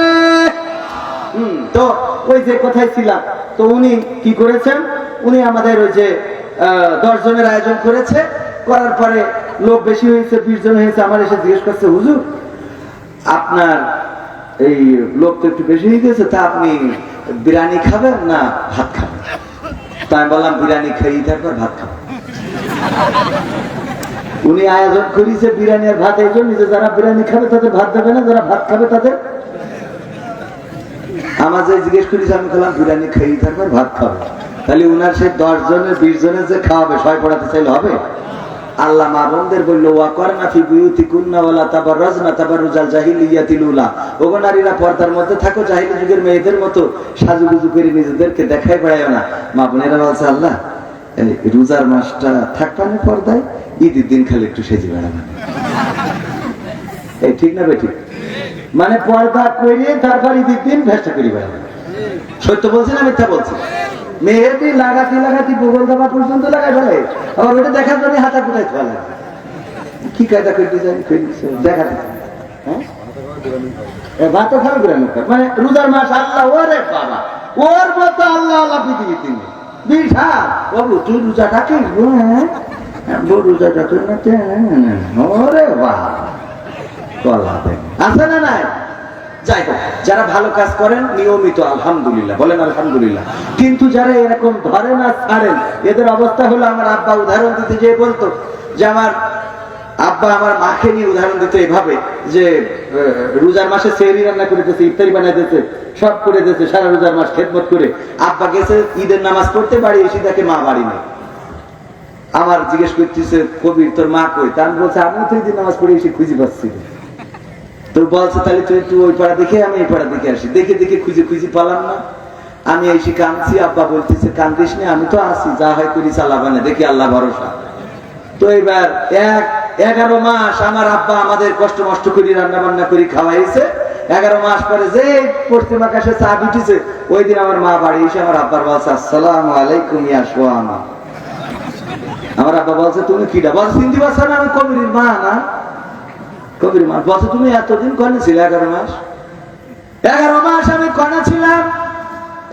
তো ওই যে কোথায় ছিলাম, তো উনি কি করেছেন? উনি আমাদের ওই যে 10 জনের আয়োজন করেছে, করার পরে লোক বেশি হয়েছে, 20 জন হয়েছে। আমার এসে জিজ্ঞেস করছে হুজুর আপনার এই লোক তো একটু বেশি হয়ে গেছে, তা আপনি বিরিয়ানি খাবেন না ভাত খাবেন? আমি বললাম বিরিয়ানি খেয়ে তারপর ভাত খাবো। উনি আয়োজন করেছে বিরিয়ানি আর ভাত, এই জন্য যে যারা বিরিয়ানি খাবে তাদের ভাত দেবে না, যারা ভাত খাবে তাদের। আমার যে জিজ্ঞেস করেছে আমি বললাম বিরিয়ানি খেয়ে তারপর ভাত খাবো। তাহলে উনার সে 10 জনের 20 জনের যে খাওয়াবে সবাই পড়াতে চাইলে হবে? আল্লাহ মা বোনদের বললো ওয়াকরনা ফি বুয়ুতিকুন্না ওয়ালা তাবাররাজনা তাবাররুজাল জাহিলিয়াতিল উলা, ওগো নারীরা পর্দার মধ্যে থাকো, জাহিলি যুগের মেয়েদের মতো সাজুগুজু করে নিজেদেরকে দেখাই বেড়ায় না। মা বোনেরা বলছে আল্লাহ রোজার মাসটা থাকবানে পর্দায়, ঈদের দিন খালি একটু সেজে বেড়াবে। এই ঠিক না বেঠিক? মানে পর্দা করে তারপর ঈদের দিন ফেস্টা করি বেড়াবে। সত্য বলছি না মিথ্যা বলছি? মেয়েটি লাগাতি বগল দাবা পর্যন্ত লাগাই ফেলে, আবার ওটা দেখার জন্য হাতা কোথায় ফেলে। কি কায়দা করতে চাই দেখাতে, ভাতও খাবে বিরানি খাবে। মানে রোজার মাস আল্লাহ ওরে বাবা, ওর মতো আল্লাহ আল্লাহ পৃথিবীতে নেই। বিশাল বাবু তুই রোজাটা কি রোজাটা তুই না ওরে বাবা আছে না নাই? যাই হোক, যারা ভালো কাজ করেন নিয়মিত আলহামদুলিল্লাহ বলেন আলহামদুলিল্লাহ। কিন্তু যারা এরকম ধরেন আর ছাড়েন, এদের অবস্থা হলো, আমার আব্বা উদাহরণ দিতে যেয়ে বলতো যে আমার আব্বা আমার মাকে নিয়ে উদাহরণ দিত এভাবে যে রোজার মাসে সেহরি রান্না করে দিয়েছে, ইফতারি বানাই দিয়েছে, সব করে দিয়েছে, সারা রোজার মাস খেদমত করে। আব্বা গেছে ঈদের নামাজ পড়তে, বাড়ি এসে দেখে মা বাড়ি নেই। আমার জিজ্ঞেস করতেছে কবির তোর মা কই? তা আমি বলছে আমি তো ঈদের নামাজ পড়ে এসে খুঁজে পাচ্ছি। তো বলছে তাহলে তুই ওই পাড়া দেখে আমি এই পাড়া দেখে আসি, দেখে দেখে খুঁজে পালাম না, আমি এসে কাঁদছি। আব্বা বলতেছে কান্দিস না, আমি তো আসি, যা হয় করি চালাবানে, দেখি আল্লাহ ভরসা। তো এবার 11 মাস আমার আব্বা আমাদের কষ্ট মষ্ট করি রান্না বান্না করি খাওয়াইছে। 11 মাস পরে যে পশ্চিম আকাশে চা উঠেছে, ওই দিন আমার মা বাড়ি এসে আমার আব্বার বলছে আসসালামু আলাইকুম ইয়া সোয়ামা। আমার আব্বা বলছে তুমি কিডা? বলছে চিনতে পারছো না আমি কবির মা না? কবির মা বলছে তুমি এতদিন কনে ছিল? 11 মাস। 11 মাস আমি কনে ছিলাম?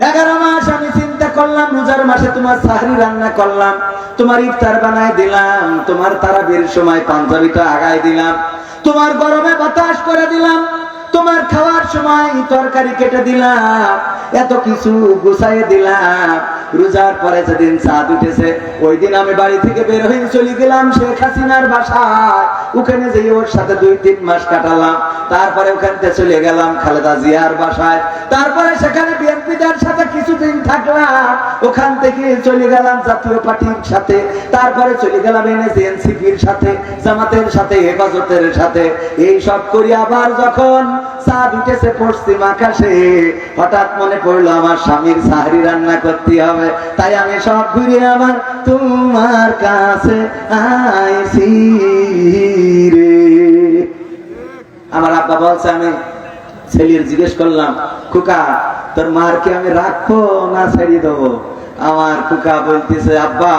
11 মাস আমি চিন্তা করলাম রোজার মাসে তোমার সাহরি রান্না করলাম, তোমার ইফতার বানাই দিলাম, তোমার তারাবির সময় পাঞ্জাবিটা আগাই দিলাম, তোমার গরমে বাতাস করে দিলাম, তোমার খাওয়ার সময় তরকারি কেটে দিলাম, এত কিছু গুছাইয়ে দিলাম। রোজার পরে যেদিন চাঁদ উঠেছে ওই দিন আমি বাড়ি থেকে বের হয়ে চলে গেলাম শেখ হাসিনার বাসায়। ওখানে যেয়ে ওর সাথে 2-3 মাস কাটালাম। তারপরে ওখান থেকে চলে গেলাম খালেদা জিয়ার বাসায়। তারপরে সেখানে বিএনপিদের সাথে কিছুদিন থাকলাম। ওখান থেকে চলে গেলাম জাতীয় পার্টির সাথে। তারপরে চলে গেলাম এনসিপির সাথে, জামাতের সাথে, হেফাজতের সাথে। এই সব করি আবার যখন চাঁদ উঠেছে পশ্চিম আকাশে, হঠাৎ মনে পড়লো আমার স্বামীর সাহরি রান্না করতে হবে। তাই আমি সব ঘুরে আমার তোমার কাছে আইছি রে। আমার আব্বা বলছে, আমি ছেলের জিজ্ঞেস করলাম খোকা তোর মারকে আমি রাখবো না ছেড়ে দেবো? আমার খোকা বলতেছে আব্বা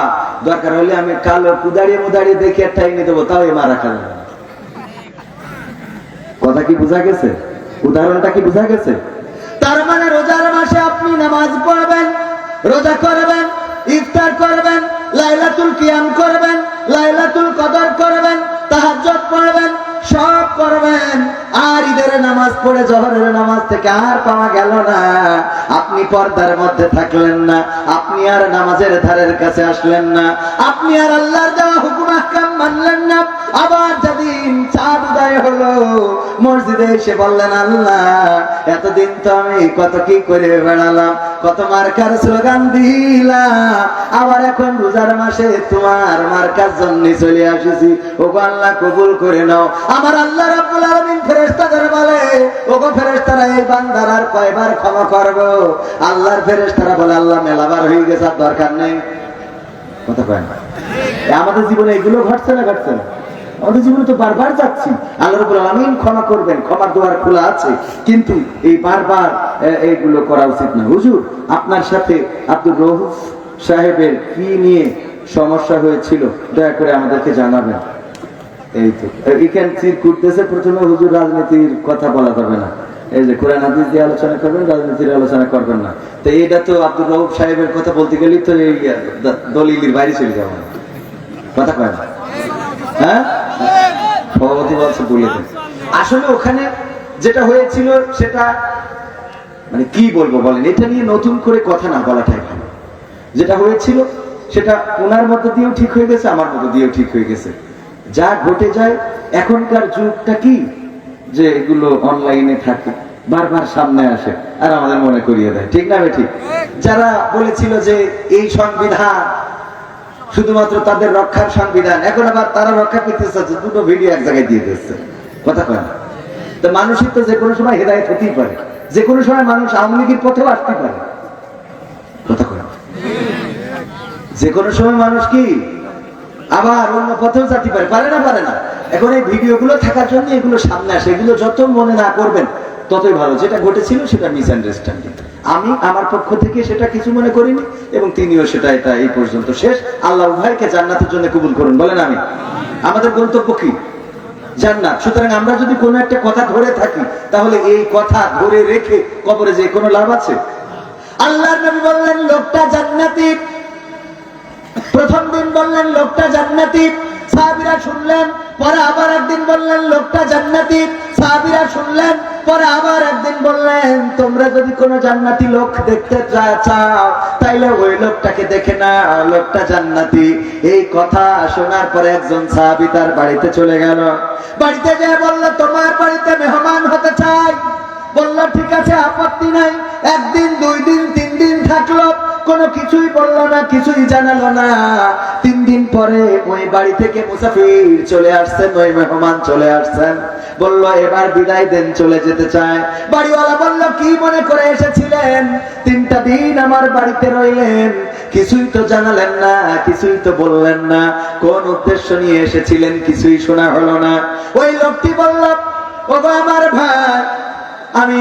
দরকার হলে আমি কালো কুদাড়ি মুদাড়ি দেখে একটা এনে দেবো, তাও মা রাখা যাবে। কথা কি বোঝা গেছে? উদাহরণটা কি বোঝা গেছে? তার মানে রোজার মাসে আপনি নামাজ পড়বেন, রোজা করবেন, ইফতার করবেন, লাইলাতুল কিয়াম করবেন, লাইলাতুল কদর করবেন, তাহাজ্জুদ পড়বেন, সব করবেন। আর ঈদের নামাজ পড়ে জোহরের নামাজ থেকে আর পাওয়া গেল না, আপনি পর্দার মধ্যে থাকলেন না, আপনি আর নামাজের ধারের কাছে আসলেন না, আপনি আর আল্লাহর দেওয়া হুকুম আহকাম মানলেন না। আবার যেদিন চাঁদ উদয় হলো মসজিদে এসে বললেন আল্লাহ এতদিন তো আমি কত কি করে বেড়ালাম, কত মার্কার স্লোগান দিলাম, আবার এখন রোজার মাসে তোমার মার্কার জন্য চলে আসিছি, ওগো আল্লাহ কবুল করে নাও। আমার আল্লাহ রাব্বুল আলামিন ফেরেশতাদের বলে ওগো ফেরেশতারা এই বান্দার আর কয়বার ক্ষমা করব? আল্লাহর ফেরেশতারা বলে আল্লাহ মেলাবার হয়ে গেছে, আর দরকার নেই। কথা কয় না? আমাদের জীবনে এগুলো ঘটছে না? ঘটছে না? আমাদের জীবনে তো বারবার যাচ্ছি। আল্লাহ রাব্বুল আলামিন ক্ষমা করবেন, ক্ষমার দুয়ার খোলা আছে, কিন্তু এই বারবার এইগুলো করা উচিত না। হুজুর আপনার সাথে আব্দুর রউফ সাহেবের কি নিয়ে সমস্যা হয়েছিল দয়া করে আমাদেরকে জানাবেন। এই তো এখান চির করতেছে, প্রথমে হুজুর রাজনীতির কথা বলা যাবে না, এই যে কোরআন হাদিস দিয়ে আলোচনা করবেন, রাজনীতির আলোচনা করবেন না। তো এটা তো আব্দুর রউফ সাহেবের কথা বলতে গেলেই তো এই দলিলের বাইরে চলে যাওয়া। কথা কয় না? হ্যাঁ সভাপতি বলছে বলে দেন। আসলে ওখানে যেটা হয়েছিল সেটা মানে কি বলবো বলেন, এটা নিয়ে নতুন করে কথা না বলাটাই ভালো। যেটা হয়েছিল সেটা ওনার মধ্যে দিয়েও ঠিক হয়ে গেছে, আমার মধ্যে দিয়েও ঠিক হয়ে গেছে। যা ঘটে যায়, এখনকার যুগটা কি যে এগুলো অনলাইনে থাকে, বারবার সামনে আসে আর আমাদের মনে করিয়ে দেয়, ঠিক না ঠিক? যারা বলেছিল যে এই সংবিধান শুধুমাত্র তাদের রক্ষার সংবিধান, এখন আবার তারা রক্ষা করতে চাচ্ছে, দুটো ভিডিও এক জায়গায় দিয়ে দিচ্ছে, কথা কয় না। তো মানুষই তো যে কোনো সময় হেদায়েত হতেই পারে, যে কোনো সময় মানুষ আওয়ামী লীগের পথেও আসতে পারে, কথা কয় না। যে কোনো সময় মানুষ কি আবার অন্য পথেও যেতে পারে, পারে না? পারে না। এখন এই ভিডিওগুলো থাকার জন্য এগুলো সামনে আসে, এগুলো যত মনে না করবেন ততই ভালো। যেটা ঘটেছিল সেটা মিসআন্ডারস্ট্যান্ডিং, আমি আমার পক্ষ থেকে সেটা কিছু মনে করিনি এবং তিনিও সেটা, এটা এই পর্যন্ত শেষ। আল্লাহ উভয়কে জান্নাতের জন্য কবুল করুন, বলেন আমি। আমাদের গন্তব্য কি? জান্নাত। সুতরাং আমরা যদি কোনো একটা কথা ধরে থাকি, তাহলে এই কথা ধরে রেখে কবরে যে কোনো লাভ আছে? আল্লাহর নবী বললেন লোকটা জান্নাতি, প্রথম দিন বললেন লোকটা জান্নাতি, সাহাবীরা শুনলেন। পরে আবার একদিন বললেন লোকটা জান্নাতি, সাহাবীরা শুনলেন। পরে আবার একদিন বললেন তোমরা যদি কোনো জান্নাতি লোক দেখতে চাও তাইলে ওই লোকটাকে দেখে না, লোকটা জান্নাতি। এই কথা শোনার পরে একজন সাহাবী তার বাড়িতে চলে গেল। বাড়িতে যেয়ে বলল তোমার বাড়িতে মেহমান হতে চাই। বলল ঠিক আছে, আপত্তি নাই। একদিন, 2 দিন, 3 দিন থাকলো, কোনো কিছুই বললো না, কিছুই জানালো না। 3 দিন পরে ওই বাড়ি থেকে মুসাফির চলে আসছেন, ওই মেহমান চলে আসছেন। বলল এবার বিদায় দেন, চলে যেতে চায়। বাড়িওয়ালা বলল কি মনে করে এসেছিলেন? 3টা দিন আমার বাড়িতে রইলেন, কিছুই তো জানালেন না, কিছুই তো বললেন না, কোন উদ্দেশ্য নিয়ে এসেছিলেন কিছুই শোনা হলো না। ওই লোকটি বলল ওগো আমার ভাই, আমি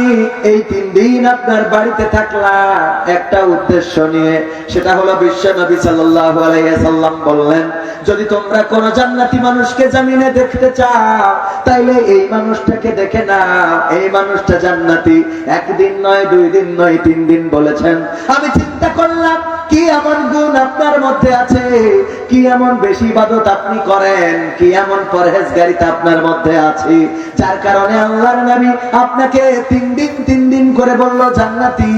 এই 3 দিন আপনার বাড়িতে থাকলাম একটা উদ্দেশ্য নিয়ে, সেটা হলো বিশ্ব নবী সাল্লাল্লাহু আলাইহি ওয়াসাল্লাম বললেন যদি তোমরা কোন জান্নাতি মানুষকে জমিনে দেখতে চাও তাইলে এই মানুষটাকে দেখে নাও, এই মানুষটা জান্নাতি। 1 দিন নয়, 2 দিন নয়, 3 দিন বলেছেন। আমি চিন্তা করলাম কি এমন গুণ আপনার মধ্যে আছে, কি এমন বেশি ইবাদত আপনি করেন, কি এমন পরহেজগারিতা আপনার মধ্যে আছে, যার কারণে আল্লাহর নবী আপনাকে 3 দিন করে বলল জান্নাতি।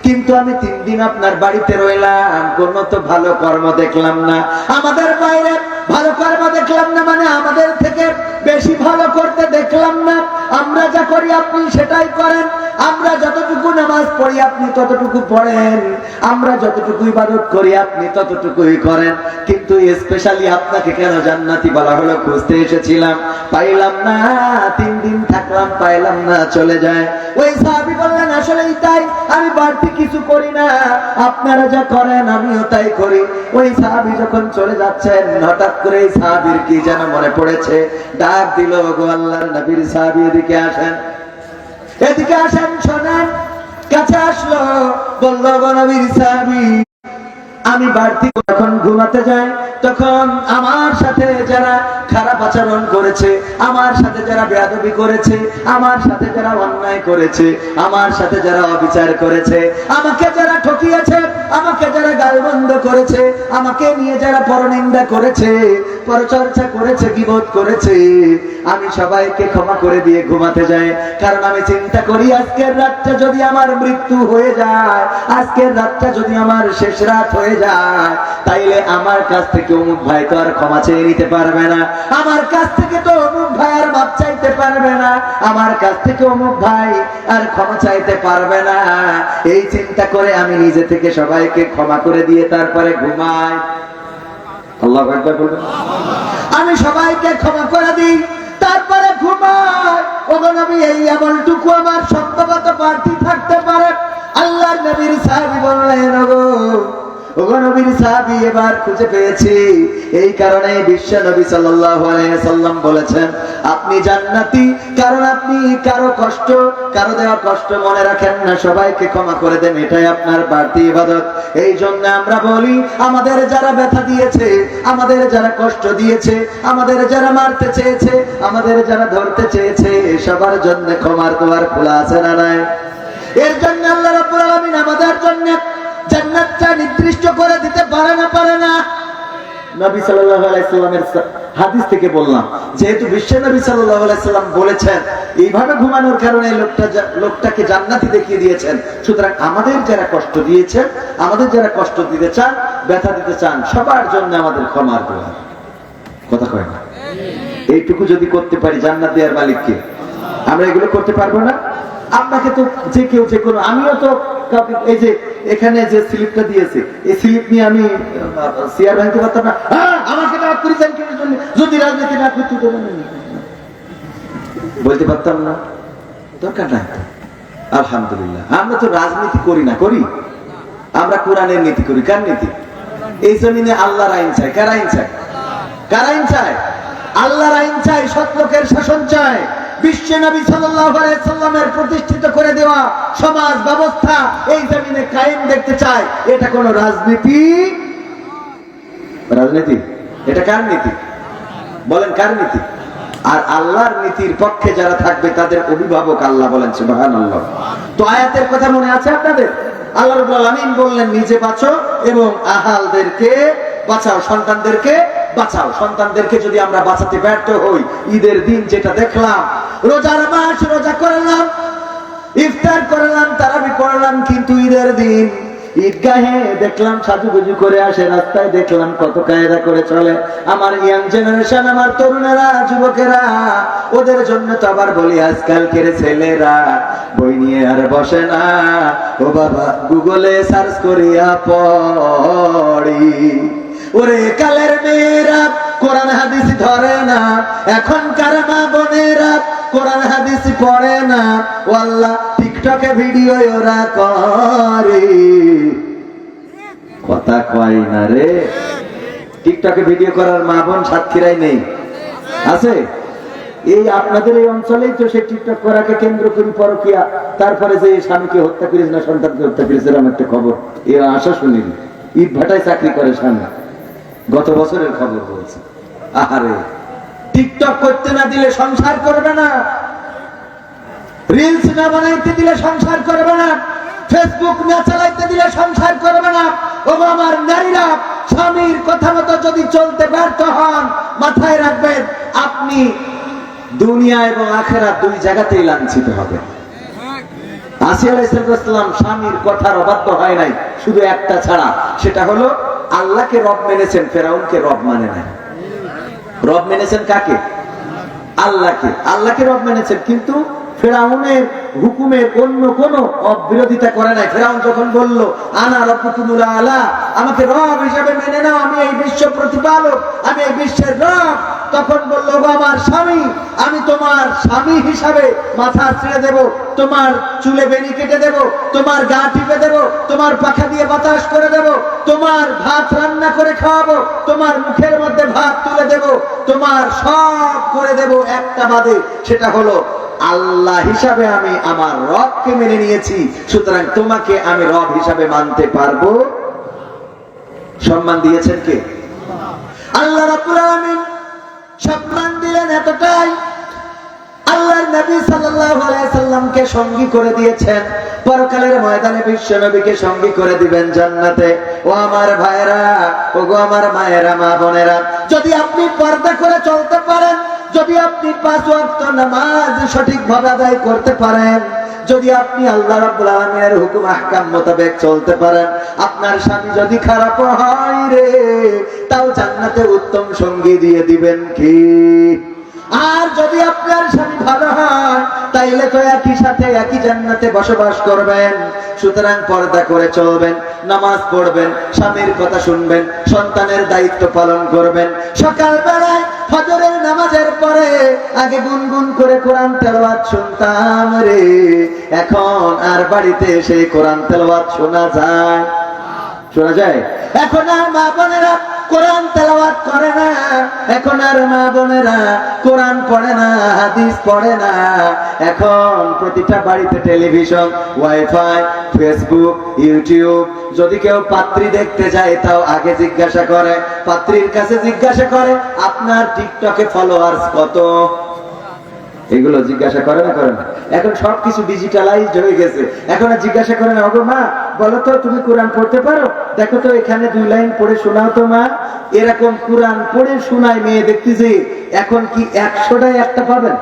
কিন্তু আমি 3 দিন আপনার বাড়িতে রইলাম, কোনো তো ভালো কর্ম দেখলাম না। আমাদের বাইরে ভালো কর্ম দেখলাম না, মানে আমাদের থেকে বেশি ভালো করতে দেখলাম না। আমরা যা করি আপনি সেটাই করেন, আমরা যতটুকু নামাজ পড়ি আপনি ততটুকু পড়েন, আমরা যতটুকু ইবাদত করি আপনি ততটুকুই করেন। কিন্তু স্পেশালি আপনাকে কেন জান্নাতি বলা হলো? খুঁজতে এসেছিলাম, পাইলাম না। 3 দিন থাকলাম, পাইলাম না, চলে যায়। ওই সাহাবী বললেন আসলেই তাই, আমি বাড়তি কিছু করি না, আপনারা যা করেন আমিও তাই করি। ওই সাহাবী যখন চলে যাচ্ছেন, হঠাৎ করে এই সাহাবীর কি যেন মনে পড়েছে, ডাক দিল গো আল্লাহর নবীর সাহাবী এদিকে আসেন, এদিকে আসেন, শোনেন। কাছে আসলো, বলল গো নবীর সাহাবী আমি বাড়তি যখন ঘুমাতে যাই তখন আমার সাথে যারা খারাপ আচরণ করেছে, আমার সাথে যারা বেয়াদবি করেছে, আমার সাথে যারা অন্যায় করেছে, আমার সাথে যারা অবিচার করেছে, আমাকে যারা ঠকিয়েছে, আমাকে যারা গালমন্দ করেছে, আমাকে নিয়ে যারা পরনিন্দা করেছে, পরচর্চা করেছে, গীবত করেছে, আমি সবাইকে ক্ষমা করে দিয়ে ঘুমাতে যাই। কারণ আমি চিন্তা করি আজকের রাতটা যদি আমার মৃত্যু হয়ে যায়, আজকের রাতটা যদি আমার শেষ রাত হয়ে যায়, তাইলে আমার কাছ থেকে অমুক ভাই তো আর ক্ষমা চেয়ে নিতে পারবে না, আমার কাছ থেকে তো অমুক ভাই আর মাপ চাইতে পারবে না, আমার কাছ থেকে অমুক ভাই আর ক্ষমা চাইতে পারবে না। এই চিন্তা করে আমি নিজে থেকে সবাইকে ক্ষমা করে দিয়ে তারপরে ঘুমাই। আল্লাহু আকবার বলবেন। আমি সবাইকে ক্ষমা করে দিই, তারপরে ঘুমাই। ওগো নবী, এই আমলটুকু আমার সম্ভবত বাড়তি থাকতে পারে। আল্লাহর নবীর সাহাবী বললেন ওগো নবীর সাহাবী এবার খুঁজে পেয়েছি। এই কারণে বিশ্ব নবী সাল্লাল্লাহু আলাইহি ওয়াসাল্লাম বলেছেন আপনি জান্নাতি, কারণ আপনি কারো কষ্ট, কারো দেওয়া কষ্ট মনে রাখেন না, সবাইকে ক্ষমা করে দেন, এটাই আপনার বাড়তি ইবাদত। এই জন্য আমরা বলি আমাদের যারা ব্যথা দিয়েছে, আমাদের যারা কষ্ট দিয়েছে, আমাদের যারা মারতে চেয়েছে, আমাদের যারা ধরতে চেয়েছে, সবার জন্য ক্ষমার দুয়ার খোলা আছে না নাই? এর জন্য আল্লাহ রাব্বুল আলামিন আমাদের জন্য জান্নাতটা নির্দিষ্ট করে দিতে পারে না? পারে না? নবী সাল্লাল্লাহু আলাইহি সাল্লামের হাদিস থেকে বললাম, যেহেতু বিশ্ব নবী সাল্লাল্লাহু আলাইহি সাল্লাম বলেছেন এইভাবে ঘুমানোর কারণে লোকটাকে জান্নাতি দেখিয়ে দিয়েছেন, সুতরাং আমাদের যারা কষ্ট দিয়েছেন, আমাদের যারা কষ্ট দিতে চান, ব্যথা দিতে চান, সবার জন্য আমাদের ক্ষমার দোয়া। কথা কয় না? এইটুকু যদি করতে পারি, জান্নাত দেওয়ার মালিককে। আমরা এগুলো করতে পারবো না? আপনাকে তো যে কেউ যে কোনো, আমিও তো এই যে এখানে যে স্লিপটা দিয়েছে, এই স্লিপ নিয়ে আমি শেয়ার ভাঙতে পারতাম না। আমাকে যদি রাজনীতি না করতে বলতে পারতাম না, দরকার নাই। আলহামদুলিল্লাহ, আমরা তো রাজনীতি করি না, করি আমরা কোরআনের নীতি করি। কার নীতি? এই জমিনে আল্লাহর আইন চাই। কার আইন চাই? কার আইন চাই? আল্লাহর আইন চাই, সৎ লোকের শাসন চাই। বিশ্ব নবী সাল্লাল্লাহু আলাইহি সাল্লামের প্রতিষ্ঠিত করে দেওয়া সমাজ ব্যবস্থা এই জমিনে কায়েম দেখতে চাই। এটা কোন রাজনীতি? রাজনীতি? এটা কার নীতি? বলেন কার নীতি? আর আল্লাহর নীতির পক্ষে যারা থাকবে তাদের অভিভাবক আল্লাহ। বলেন সুবহানাল্লাহ। তো আয়াতের কথা মনে আছে আপনাদের? আল্লাহ রাব্বুল আলামিন বললেন, নিজে বাঁচো এবং আহালদেরকে বাঁচাও, সন্তানদেরকে বাঁচাও। সন্তানদেরকে যদি আমরা বাঁচাতে ব্যর্থ হই, ঈদের দিন যেটা দেখলাম, রোজার মাস রোজা করলাম, ইফতার করলাম, তারাবি পড়লাম, কিন্তু ঈদের দিন ঈদগাহে দেখলাম সাজুগুজু করে আসে, রাস্তায় দেখলাম কত কায়দা করে চলে। আমার ইয়াং জেনারেশন, আমার তরুণেরা, যুবকেরা, ওদের জন্য তো আবার বলি, আজকালকের ছেলেরা বই নিয়ে আর বসে না, ও বাবা গুগলে সার্চ করিয়া পড়ি। ওরে কালের মেয়েরা কোরআন হাদিস ধরে না, এখনকার মা বোনেরা কোরআন হাদিস পড়ে না, ও আল্লাহ টিকটকে ভিডিও ওরা করে। কথা কয় না রে? টিকটকে ভিডিও করার মা বোন সাতক্ষীরায় নেই? আছে? এই আপনাদের এই অঞ্চলেই তো সে টিকটক করাকে কেন্দ্র করে পরকিয়া, তারপরে যে স্বামীকে হত্যা করিস না, সন্তানকে হত্যা করিস, এরকম একটা খবর এ আশা শুনিনি। ইট ভাটায় চাকরি করে স্বামী, গত বছরের খবর বলছে। আহারে, টিকটক করতে না দিলে সংসার করবে না, রিলস না বানাইতে দিলে সংসার করবে না, ফেসবুক না চালাইতে দিলে সংসার করবে না। ও আমার নারীরা, স্বামীর কথা মতো যদি চলতে ব্যর্থ হন, মাথায় রাখবেন আপনি দুনিয়া এবং আখিরাত দুই জায়গাতেই লাঞ্ছিত হবেন। আসিয়া আলাইহিস সালাম স্বামীর কথার অবাধ্য হয় নাই, শুধু একটা ছাড়া, সেটা হলো আল্লাহকে রব মেনেছেন, ফেরাউনকে রব মানে নাই। রব মেনেছেন কাকে? আল্লাহকে। আল্লাহকে রব মেনেছেন, কিন্তু ফেরাউনের হুকুমের অন্য কোন বিরোধিতা করে নাই। ফেরাউন যখন বলল আনা রব্বুকুমুল আলা, আমাকে রব হিসাবে মেনে নাও, আমি এই বিশ্ব প্রতিপালক, আমি এই বিশ্বের রব, তখন বলল, আমার স্বামী, আমি তোমার স্বামী হিসাবে মাথা ছেড়ে দেব, তোমার চুলে বেনি কেটে দেব, তোমার গা টিপে দেব, তোমার পাখা দিয়ে বাতাস করে দেব, তোমার ভাত রান্না করে খাওয়াবো, তোমার মুখের মধ্যে ভাত তুলে দেব, তোমার সব করে দেব, একটা বাদে, সেটা হলো আল্লাহ হিসাবে আমি আমার রবকে মেনে নিয়েছি, সুতরাং তোমাকে আমি রব হিসাবে মানতে পারবো। সম্মান দিয়েছেন কে? আল্লাহ রাব্বুল আলামিন। সম্মান দিলেন এতটাই, আল্লাহর নবী সাল্লাল্লাহু আলাইহি সাল্লামকে সঙ্গী করে দিয়েছেন, পরকালের ময়দানে বিশ্ব নবীকে সঙ্গী করে দিবেন জান্নাতে। ও আমার ভাইরা, ও গো আমার মায়েরা, মা বোনেরা, যদি আপনি পর্দা করে চলতে পারেন, যদি আপনি 5 ওয়াক্ত নামাজ সঠিকভাবে আদায় করতে পারেন, যদি আপনি আল্লাহ রাব্বুল আলামিনের হুকুম আহকাম মোতাবেক চলতে পারেন, আপনার স্বামী যদি খারাপ হয় রে, তাও জান্নাতে উত্তম সঙ্গী দিয়ে দিবেন কি? আর যদি আপনার স্বামী ভালো হয়, তাইলে তো একই সাথে একই জান্নাতে বসবাস করবেন। সুতরাং পর্দা করে চলবেন, নামাজ পড়বেন, স্বামীর কথা শুনবেন, সন্তানের দায়িত্ব পালন করবেন। সকাল বেলায় ফজরের নামাজের পরে আগে গুনগুন করে কোরআন তেলাওয়াত শুনতাম রে, এখন আর বাড়িতে এসে কোরআন তেলাওয়াত শোনা যায়? শোনা যায়? এখন আর মা বোনেরা কোরআন তেলাওয়াত করে না, এখন আর মা বোনেরা কোরআন পড়ে না, হাদিস পড়ে না। এখন প্রতিটা বাড়িতে টেলিভিশন, ওয়াইফাই, ফেসবুক, ইউটিউব। যদি কেউ পাত্রী দেখতে যায়, তাও আগে জিজ্ঞাসা করে, পাত্রীর কাছে জিজ্ঞাসা করে আপনার টিকটকে ফলোয়ার্স কত? এগুলো জিজ্ঞাসা করে না, করে না? এখন সবকিছু ডিজিটালাইজড হয়ে গেছে, এখন আর জিজ্ঞাসা করে না, ওগো মা বলো তো তুমি কোরআন পড়তে পারো? দেখো তো এখানে 2 লাইন পড়ে শোনাও তো মা। এরকম কোরআন পড়ে শোনায় মেয়ে দেখতেছি, এখন কি 100টায় একটা পাবেন?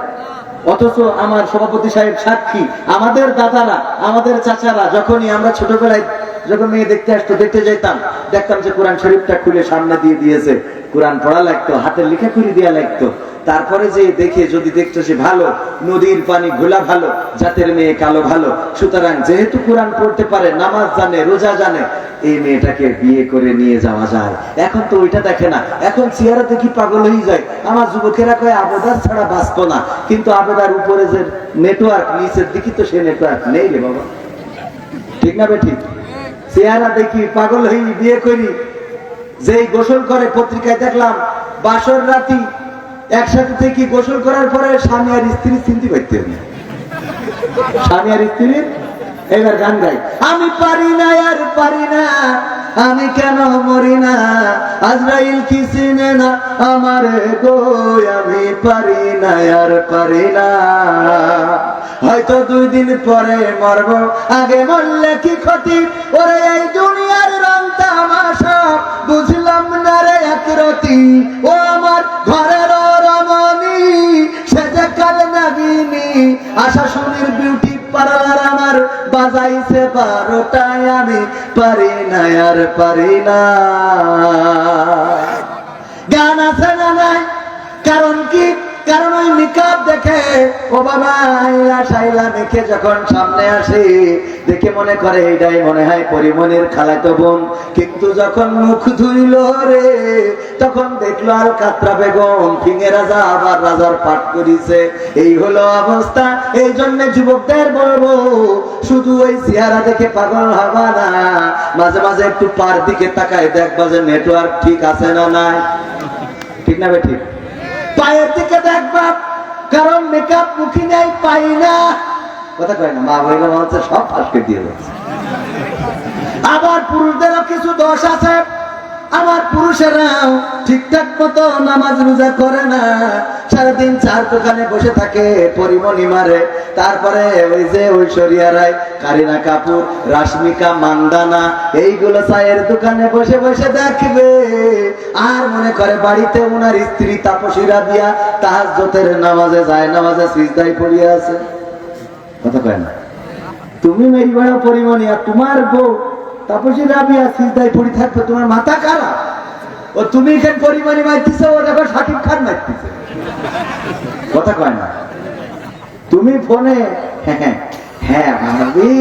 অথচ আমার সভাপতি সাহেব সাক্ষী, আমাদের দাদারা, আমাদের চাচারা যখনই আমরা ছোটবেলায় যখন মেয়ে দেখতে আসতো, দেখতে যেতাম, দেখতাম যে কোরআন শরীফটা খুলে সামনে দিয়ে দিয়েছে, কোরআন পড়া লাগতো, হাতের লেখা করে দেওয়া লাগতো। তারপরে যে দেখে যদি দেখতো সে ভালো, নদীর পানি ঘোলা ভালো, জাতের মেয়ে কালো ভালো, সুতরাং যেহেতু কোরআন পড়তে পারে, নামাজ জানে, রোজা জানে, এই মেয়েটাকে বিয়ে করে নিয়ে যাওয়া যায়। এখন তো ওইটা দেখে না, এখন চেহারা দেখি পাগল হয়ে যায়। আমার যুবকেরা কয় আবেদার ছাড়া বাঁচতো না, কিন্তু আবেদার উপরে যে নেটওয়ার্ক, নিচের দিকে তো সে নেটওয়ার্ক নেই রে বাবা, ঠিক না বে ঠিক? চেহারা দেখি পাগল হই, বিয়ে করি। যেই গোসল করে, পত্রিকায় দেখলাম বাসর রাতি একসাথে থেকে গোসল করার পরে স্বামী আর স্ত্রী চিনতে পারতেন না। স্বামী আর স্ত্রী এবার গান গাই, আমি পারি না আর পারি না, আমি কেন মরি না, আজরাইল কি চিনে না আমার গো, আমি পারি না আর পারি না, হয়তো 2 দিন পরে মরব, আগে মরলে কি ক্ষতি, ওরে এই দুনিয়ার রং তামাশা বুঝলাম না রে একরতি, ও আমার ঘরের রমণী সে যে কাল নাগিনী, আশা শুনির বিউটি পার্লার আমার বাজাইছে 12টায়, আমি পারি না আর পারি না। গান আছে না নাই? কারণ কি? কারণ ওই নিকাব দেখে, ও বাবা শাইলা মেখে যখন সামনে আসে, দেখে মনে করে এইটাই মনে হয় পরিমণির খালাতো বোন, কিন্তু যখন মুখ ধুইল রে, তখন দেখলো আল কাতরা বেগম, ফিঙে রাজা আবার রাজার পাঠ করিছে। এই হলো অবস্থা। এই জন্য যুবকদের বলবো, শুধু ওই চেহারা দেখে পাগল হবা না, মাঝে মাঝে একটু পার দিকে তাকায় দেখবা যে নেটওয়ার্ক ঠিক আছে না নাই, ঠিক না বে ঠিক? পায়ের দিকে দেখবা, কারণ মেকআপ মুখী নেই, পাই না, কথা কয় না, মা বইলা মানুষের সব ফাঁসকে দিয়ে যাচ্ছে। আবার পুরুষদেরও কিছু দোষ আছে, আমার পুরুষেরাও ঠিকঠাক মতো নামাজ রোজা করে না, সারাদিন 4 দোকানে বসে থাকে, পরিমণি মারে, তারপরে ওই যে ঐশ্বরিয়া রায়, কারিনা কাপুর, রাশমিকা মান্দানা, এইগুলো চায়ের দোকানে বসে বসে দেখবে, আর মনে করে বাড়িতে ওনার স্ত্রী তাপসী রাবিয়া তাহাজ্জুদের নামাজে যায়, নামাজে সিজদায় পড়িয়ে আছে, কথা কয় না? তুমি মেরি বড় পরিমণি, আর তোমার বউ তাপসী রাবিয়া সিজদায় পড়ি থাকবে, তোমার মাথা খারাপ। ও তুমি এখানে পরিমণি মারতেছে, ও দেখো শাকিব খান মারতেছে, কথা কয় না? তুমি ফোনে হ্যাঁ ভাবি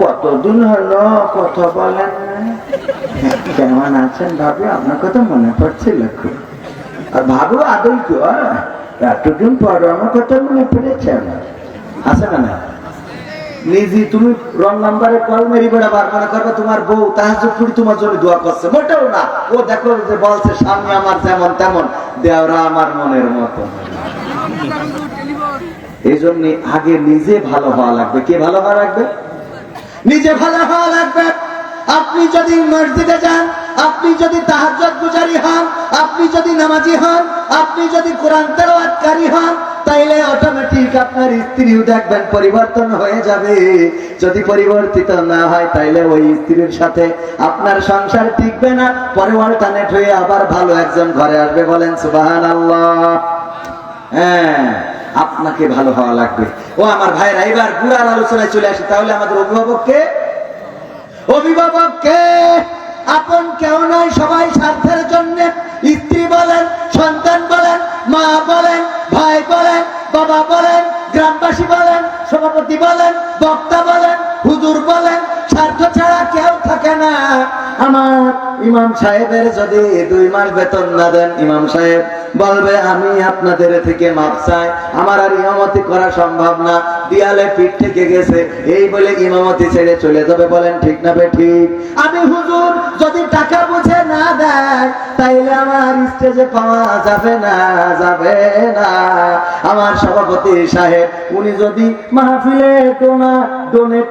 কতদিন হলো কথা বলেন না, কেমন আছেন ভাবি, আপনার কথা মনে পড়ছিল খুব, আর ভাবো আদৌ কি এতদিন পর আমার কথা মনে পড়েছে আমার, আছে না? না নিজে তুমি রং নাম্বারে কল মেরি বেড়া বার মনে করবে তোমার বউ তাহাজ্জুদ পড়ি তোমার জন্য দোয়া করছে, মোটেও না। ও দেখো যে বলছে স্বামী আমার যেমন তেমন, দেওরা আমার মনের মতো। এই জন্য আগে নিজে ভালো হওয়া লাগবে। কে ভালো হওয়া লাগবে? নিজে ভালো হওয়া লাগবে। আপনি যদি মসজিদে যান, আপনি যদি তাহাজ্জুদ গুজারি হন, আপনি যদি নামাজি হন, আপনি যদি কোরআন তেলাওয়াতকারী হন, তাইলে অটোমেটিক আপনার স্ত্রীও দেখবেন পরিবর্তন হয়ে যাবে। যদি পরিবর্তিত না হয়, তাইলে ওই স্ত্রীর সাথে আপনার সংসার টিকবে না, পরে অল্টারনেট হয়ে আবার ভালো একজন ঘরে আসবে। বলেন সুবহানাল্লাহ। হ্যাঁ, আপনাকে ভালো হওয়া লাগবে। ও আমার ভাইরা, এবার বুড়ার আলোচনায় চলে আসি। তাহলে আমাদের অভিভাবককে, অভিভাবককে আপন কেউ নয়, সবাই স্বার্থের জন্য। স্ত্রী বলেন, সন্তান বলেন, মা বলেন, ভাই বলেন, বাবা বলেন, গ্রামবাসী বলেন, সভাপতি বলেন, বক্তা বলেন, হুজুর বলেন, স্বার্থ ছাড়া কেউ থাকে না। আমার ইমাম সাহেবের যদি 2 মাস বেতন না দেন, ইমাম সাহেব বলবে আমি আপনাদের থেকে মাপ চাই, আমার আর ইমামতি করা সম্ভব না, দেয়ালে পিঠ থেকে গেছে, এই বলে ইমামতি ছেড়ে চলে যাবে। বলেন ঠিক না ঠিক? আমি হুজুর যদি টাকা বুঝে না দেয়, তাইলে আমার স্টেজে পাওয়া যাবে না, যাবে না। আমার সভাপতি সাহেব উনি যদি মাহফিলে ডোনেট